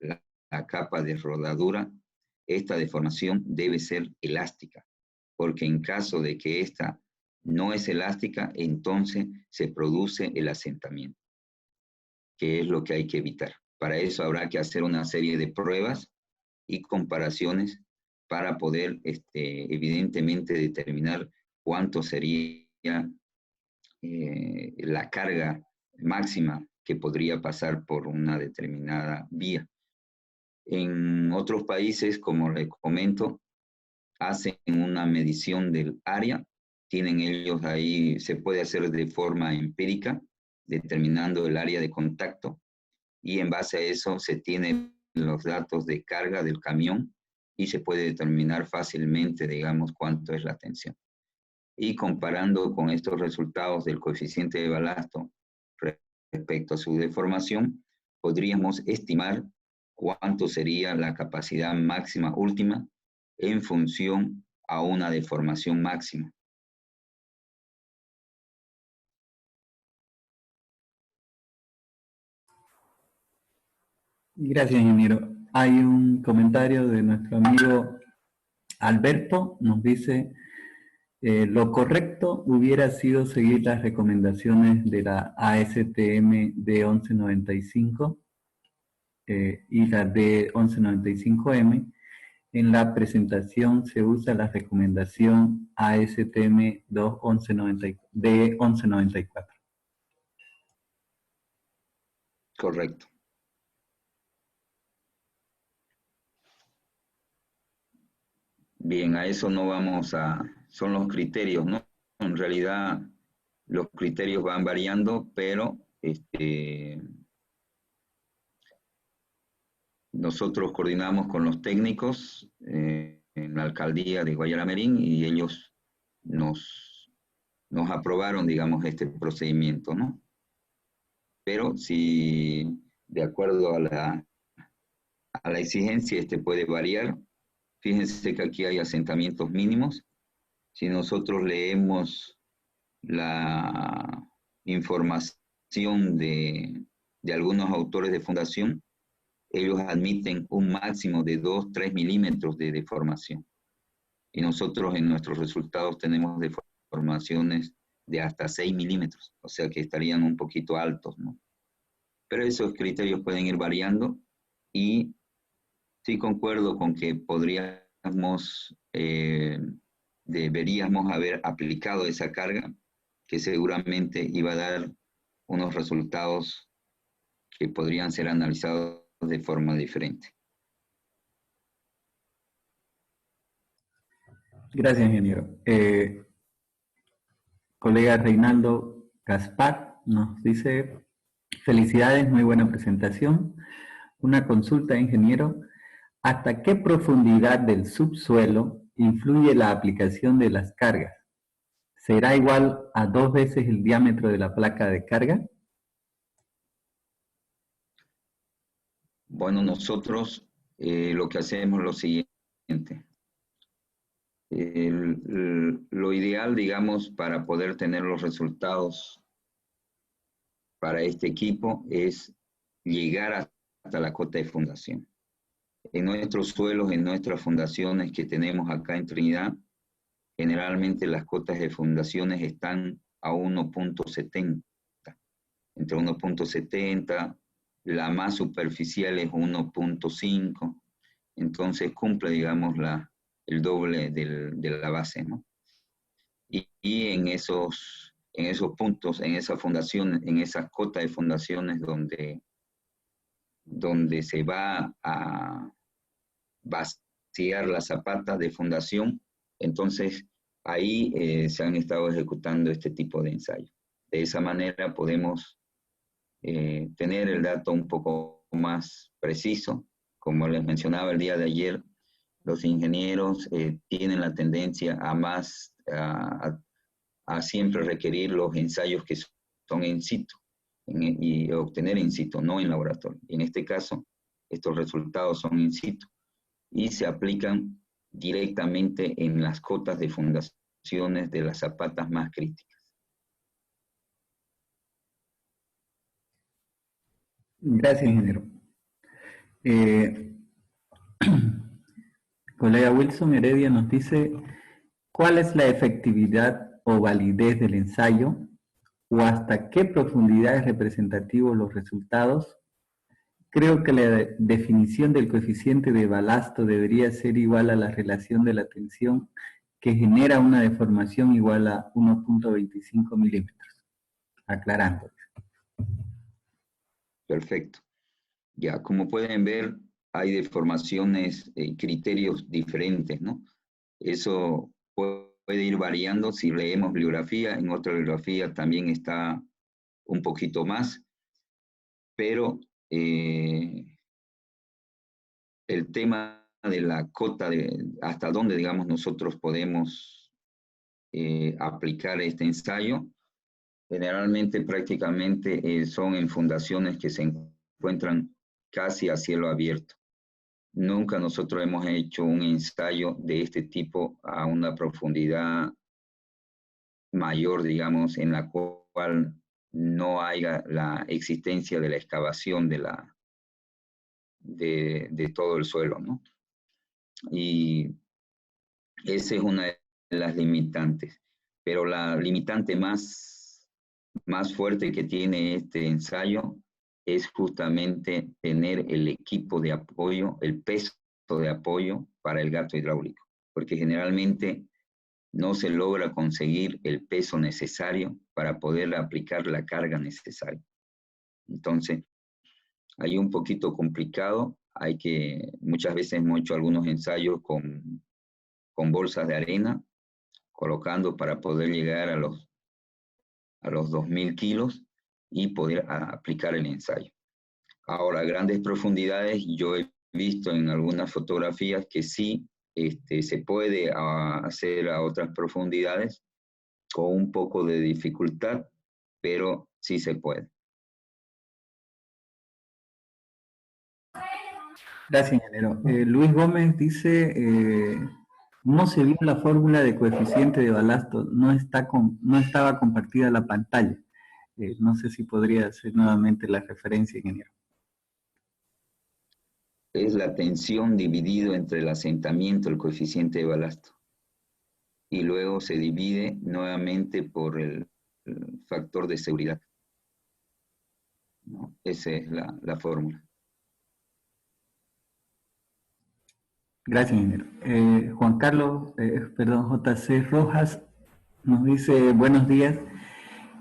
la capa de rodadura, esta deformación debe ser elástica, porque en caso de que esta no es elástica, entonces se produce el asentamiento, que es lo que hay que evitar. Para eso habrá que hacer una serie de pruebas y comparaciones para poder, evidentemente, determinar cuánto sería la carga máxima que podría pasar por una determinada vía. En otros países, como les comento, hacen una medición del área, tienen ellos ahí, se puede hacer de forma empírica, determinando el área de contacto, y en base a eso se tienen los datos de carga del camión y se puede determinar fácilmente, digamos, cuánto es la tensión. Y comparando con estos resultados del coeficiente de balasto respecto a su deformación, podríamos estimar cuánto sería la capacidad máxima última en función a una deformación máxima. Gracias, ingeniero. Hay un comentario de nuestro amigo Alberto, nos dice, lo correcto hubiera sido seguir las recomendaciones de la ASTM D1195 y la D1195M. En la presentación se usa la recomendación ASTM D1194. Correcto. Bien, a eso no vamos a... Son los criterios, ¿no? En realidad los criterios van variando, pero nosotros coordinamos con los técnicos en la alcaldía de Guayaramerín y ellos nos aprobaron, digamos, este procedimiento, ¿no? Pero si de acuerdo a la exigencia, puede variar. Fíjense que aquí hay asentamientos mínimos. Si nosotros leemos la información de algunos autores de fundación, ellos admiten un máximo de 2-3 milímetros de deformación. Y nosotros en nuestros resultados tenemos deformaciones de hasta 6 milímetros, o sea que estarían un poquito altos, ¿no? Pero esos criterios pueden ir variando y sí concuerdo con que deberíamos haber aplicado esa carga que seguramente iba a dar unos resultados que podrían ser analizados de forma diferente. Gracias, ingeniero. Colega Reinaldo Gaspar nos dice, felicidades, muy buena presentación. Una consulta, ingeniero. ¿Hasta qué profundidad del subsuelo influye la aplicación de las cargas? ¿Será igual a 2 veces el diámetro de la placa de carga? Bueno, nosotros lo que hacemos es lo siguiente. Lo ideal, digamos, para poder tener los resultados para este equipo es llegar hasta la cota de fundación. En nuestros suelos, en nuestras fundaciones que tenemos acá en Trinidad, generalmente las cotas de fundaciones están a 1.70. Entre 1.70, la más superficial es 1.5, entonces cumple, digamos, el doble de la base, ¿no? Y en esos puntos, en esa fundación, en esas cotas de fundaciones donde se va a vaciar la zapata de fundación, entonces ahí se han estado ejecutando este tipo de ensayos. De esa manera podemos tener el dato un poco más preciso. Como les mencionaba el día de ayer, los ingenieros tienen la tendencia a siempre requerir los ensayos que son in situ y obtener in situ, no en laboratorio. Y en este caso, estos resultados son in situ y se aplican directamente en las cotas de fundaciones de las zapatas más críticas. Gracias, ingeniero. Colega Wilson Heredia nos dice, ¿cuál es la efectividad o validez del ensayo? ¿O hasta qué profundidad es representativo los resultados? Creo que la definición del coeficiente de balasto debería ser igual a la relación de la tensión que genera una deformación igual a 1.25 milímetros. Aclarando. Perfecto. Ya, como pueden ver, hay deformaciones y criterios diferentes, ¿no? Eso puede ir variando si leemos bibliografía. En otra bibliografía también está un poquito más, pero el tema de la cota, hasta dónde, digamos, nosotros podemos aplicar este ensayo, generalmente prácticamente son en fundaciones que se encuentran casi a cielo abierto. Nunca nosotros hemos hecho un ensayo de este tipo a una profundidad mayor, digamos, en la cual no haya la existencia de la excavación de todo el suelo, ¿no? Y esa es una de las limitantes. Pero la limitante más fuerte que tiene este ensayo es justamente tener el equipo de apoyo, el peso de apoyo para el gato hidráulico, porque generalmente no se logra conseguir el peso necesario para poder aplicar la carga necesaria. Entonces, ahí un poquito complicado, muchas veces hemos hecho algunos ensayos con bolsas de arena, colocando para poder llegar a los 2.000 kilos y poder aplicar el ensayo. Ahora, a grandes profundidades, yo he visto en algunas fotografías que sí se puede hacer a otras profundidades con un poco de dificultad, pero sí se puede. Gracias, ingeniero. Luis Gómez dice, no se vio la fórmula de coeficiente de balasto, no estaba compartida la pantalla. No sé si podría hacer nuevamente la referencia, ingeniero. Es la tensión dividido entre el asentamiento, el coeficiente de balasto. Y luego se divide nuevamente por el factor de seguridad. ¿No? Esa es la fórmula. Gracias, ingeniero. Juan Carlos, JC Rojas nos dice, buenos días.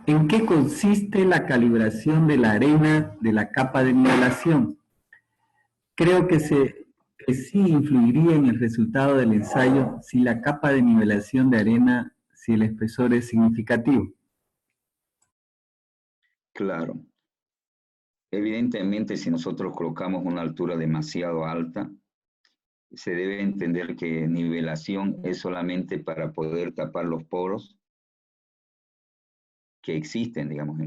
¿En qué consiste la calibración de la arena de la capa de nivelación? Creo que sí influiría en el resultado del ensayo si la capa de nivelación de arena, si el espesor es significativo. Claro. Evidentemente, si nosotros colocamos una altura demasiado alta, se debe entender que nivelación es solamente para poder tapar los poros que existen, digamos,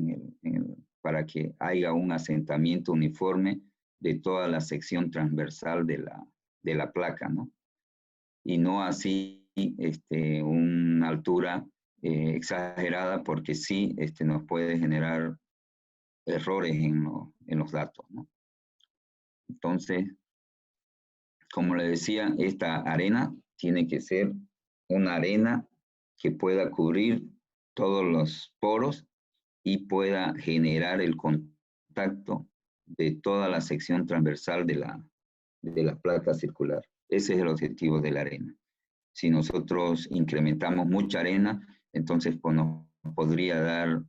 para que haya un asentamiento uniforme de toda la sección transversal de la placa, ¿no? Y no así una altura exagerada, porque sí nos puede generar errores en los datos, ¿no? Entonces, como le decía, esta arena tiene que ser una arena que pueda cubrir todos los poros y pueda generar el contacto de toda la sección transversal de la placa circular. Ese es el objetivo de la arena. Si nosotros incrementamos mucha arena, entonces pues, nos podría dar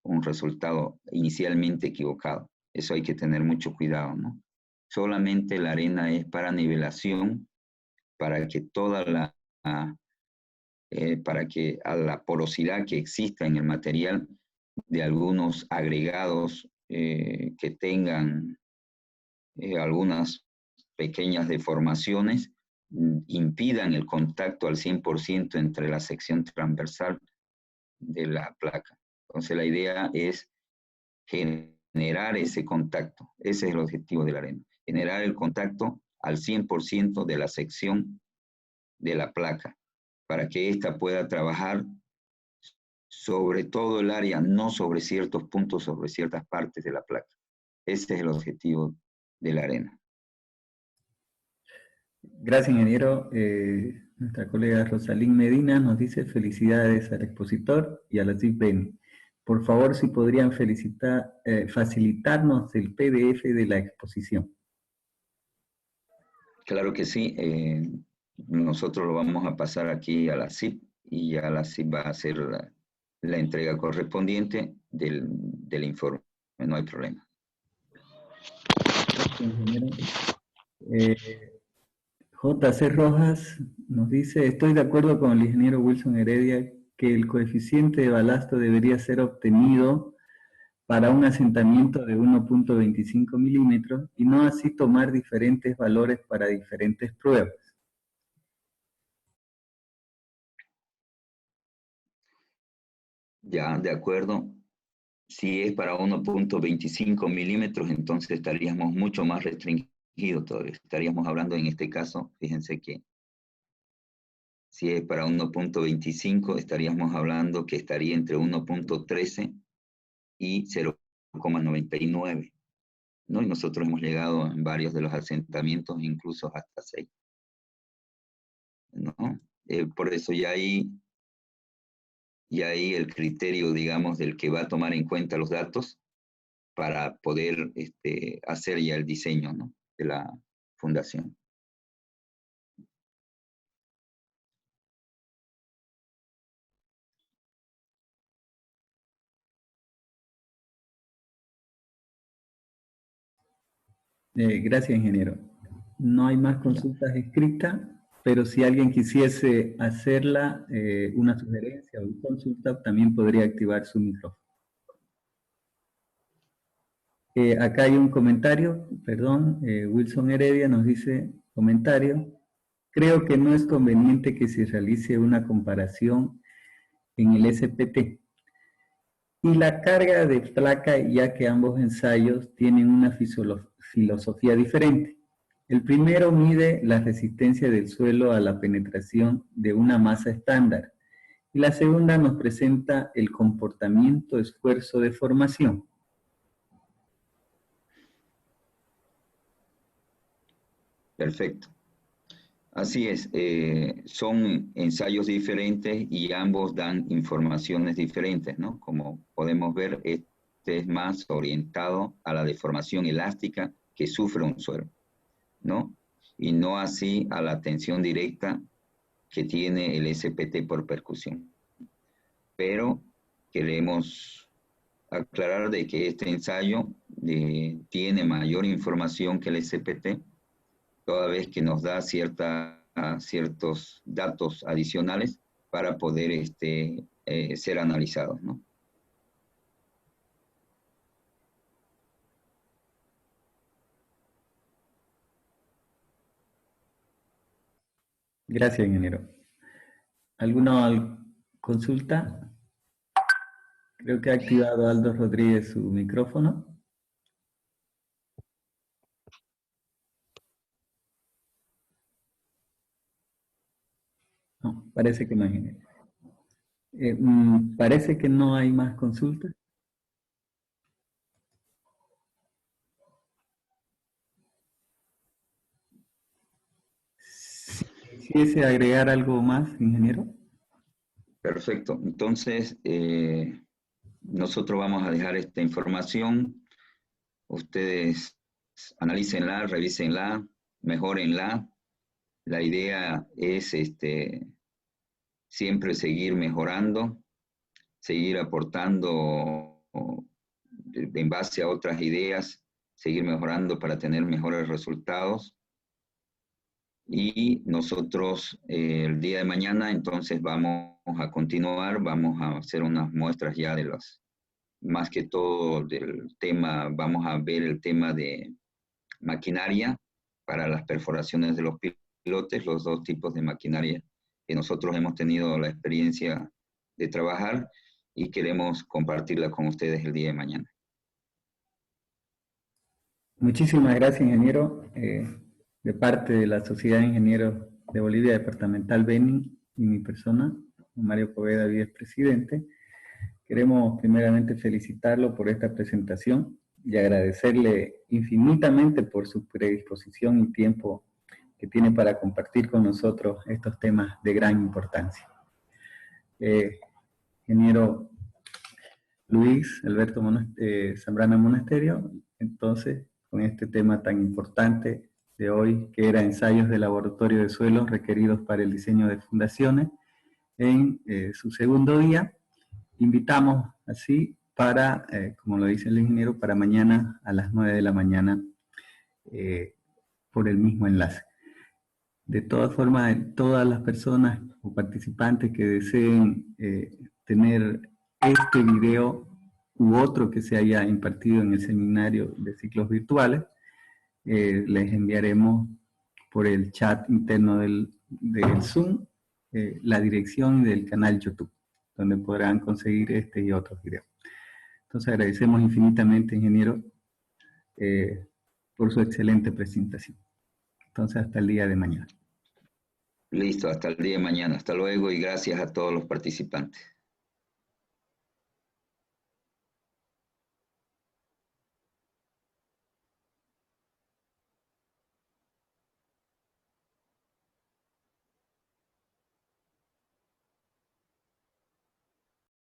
un resultado inicialmente equivocado. Eso hay que tener mucho cuidado, ¿no? Solamente la arena es para nivelación, para que para que a la porosidad que exista en el material de algunos agregados que tengan algunas pequeñas deformaciones, impidan el contacto al 100% entre la sección transversal de la placa. Entonces la idea es generar ese contacto. Ese es el objetivo de la arena. Generar el contacto al 100% de la sección de la placa, para que ésta pueda trabajar sobre todo el área, no sobre ciertos puntos, sobre ciertas partes de la placa. Ese es el objetivo de la arena. Gracias, ingeniero. Nuestra colega Rosalín Medina nos dice felicidades al expositor y a la CIPEN. Por favor, si podrían facilitarnos el PDF de la exposición. Claro que sí. Nosotros lo vamos a pasar aquí a la CIP y ya la CIP va a hacer la entrega correspondiente del informe. No hay problema. Gracias, ingeniero. JC Rojas nos dice, estoy de acuerdo con el ingeniero Wilson Heredia que el coeficiente de balasto debería ser obtenido para un asentamiento de 1.25 milímetros y no así tomar diferentes valores para diferentes pruebas. Ya, de acuerdo. Si es para 1.25 milímetros, entonces estaríamos mucho más restringidos todavía. Estaríamos hablando en este caso, fíjense que si es para 1.25, estaríamos hablando que estaría entre 1.13 y 0,99. ¿no? Y nosotros hemos llegado en varios de los asentamientos, incluso hasta 6, ¿no? Por eso ya ahí el criterio, digamos, del que va a tomar en cuenta los datos para poder hacer ya el diseño, ¿no?, de la fundación. Gracias, ingeniero. No hay más Ya. consultas escritas, pero si alguien quisiese hacerla, una sugerencia o consulta, también podría activar su micrófono. Acá hay un comentario, perdón, Wilson Heredia nos dice, comentario, creo que no es conveniente que se realice una comparación en el SPT y la carga de placa, ya que ambos ensayos tienen una filosofía diferente. El primero mide la resistencia del suelo a la penetración de una masa estándar y la segunda nos presenta el comportamiento esfuerzo de formación. Perfecto. Así es, son ensayos diferentes y ambos dan informaciones diferentes, ¿no? Como podemos ver, este es más orientado a la deformación elástica que sufre un suelo, ¿no? Y no así a la tensión directa que tiene el SPT por percusión. Pero queremos aclarar de que este ensayo tiene mayor información que el SPT, toda vez que nos da ciertos datos adicionales para poder ser analizados, ¿no? Gracias, ingeniero. ¿Alguna consulta? Creo que ha activado Aldo Rodríguez su micrófono. No, parece que no, ingeniero. Parece que no hay más consultas. Si quisiese agregar algo más, ingeniero. Perfecto. Entonces, nosotros vamos a dejar esta información. Ustedes analícenla, revísenla, mejórenla. La idea es siempre seguir mejorando, seguir aportando en base a otras ideas, seguir mejorando para tener mejores resultados. Y nosotros el día de mañana entonces vamos a continuar, vamos a hacer unas muestras ya de los, más que todo del tema, vamos a ver el tema de maquinaria para las perforaciones de los pilotes, los dos tipos de maquinaria que nosotros hemos tenido la experiencia de trabajar y queremos compartirla con ustedes el día de mañana. Muchísimas gracias, ingeniero. De parte de la Sociedad de Ingenieros de Bolivia, Departamental Beni, y mi persona, Mario Poveda, vicepresidente, queremos primeramente felicitarlo por esta presentación y agradecerle infinitamente por su predisposición y tiempo que tiene para compartir con nosotros estos temas de gran importancia. Ingeniero Luis Alberto Zambrana Monasterio, entonces, con este tema tan importante de hoy, que era ensayos de laboratorio de suelos requeridos para el diseño de fundaciones, en su segundo día, invitamos así para, como lo dice el ingeniero, para mañana a las 9 de la mañana por el mismo enlace. De todas formas, todas las personas o participantes que deseen tener este video u otro que se haya impartido en el seminario de ciclos virtuales, les enviaremos por el chat interno del Zoom la dirección del canal YouTube, donde podrán conseguir este y otros videos. Entonces agradecemos infinitamente, ingeniero, por su excelente presentación. Entonces hasta el día de mañana. Listo, hasta el día de mañana. Hasta luego y gracias a todos los participantes.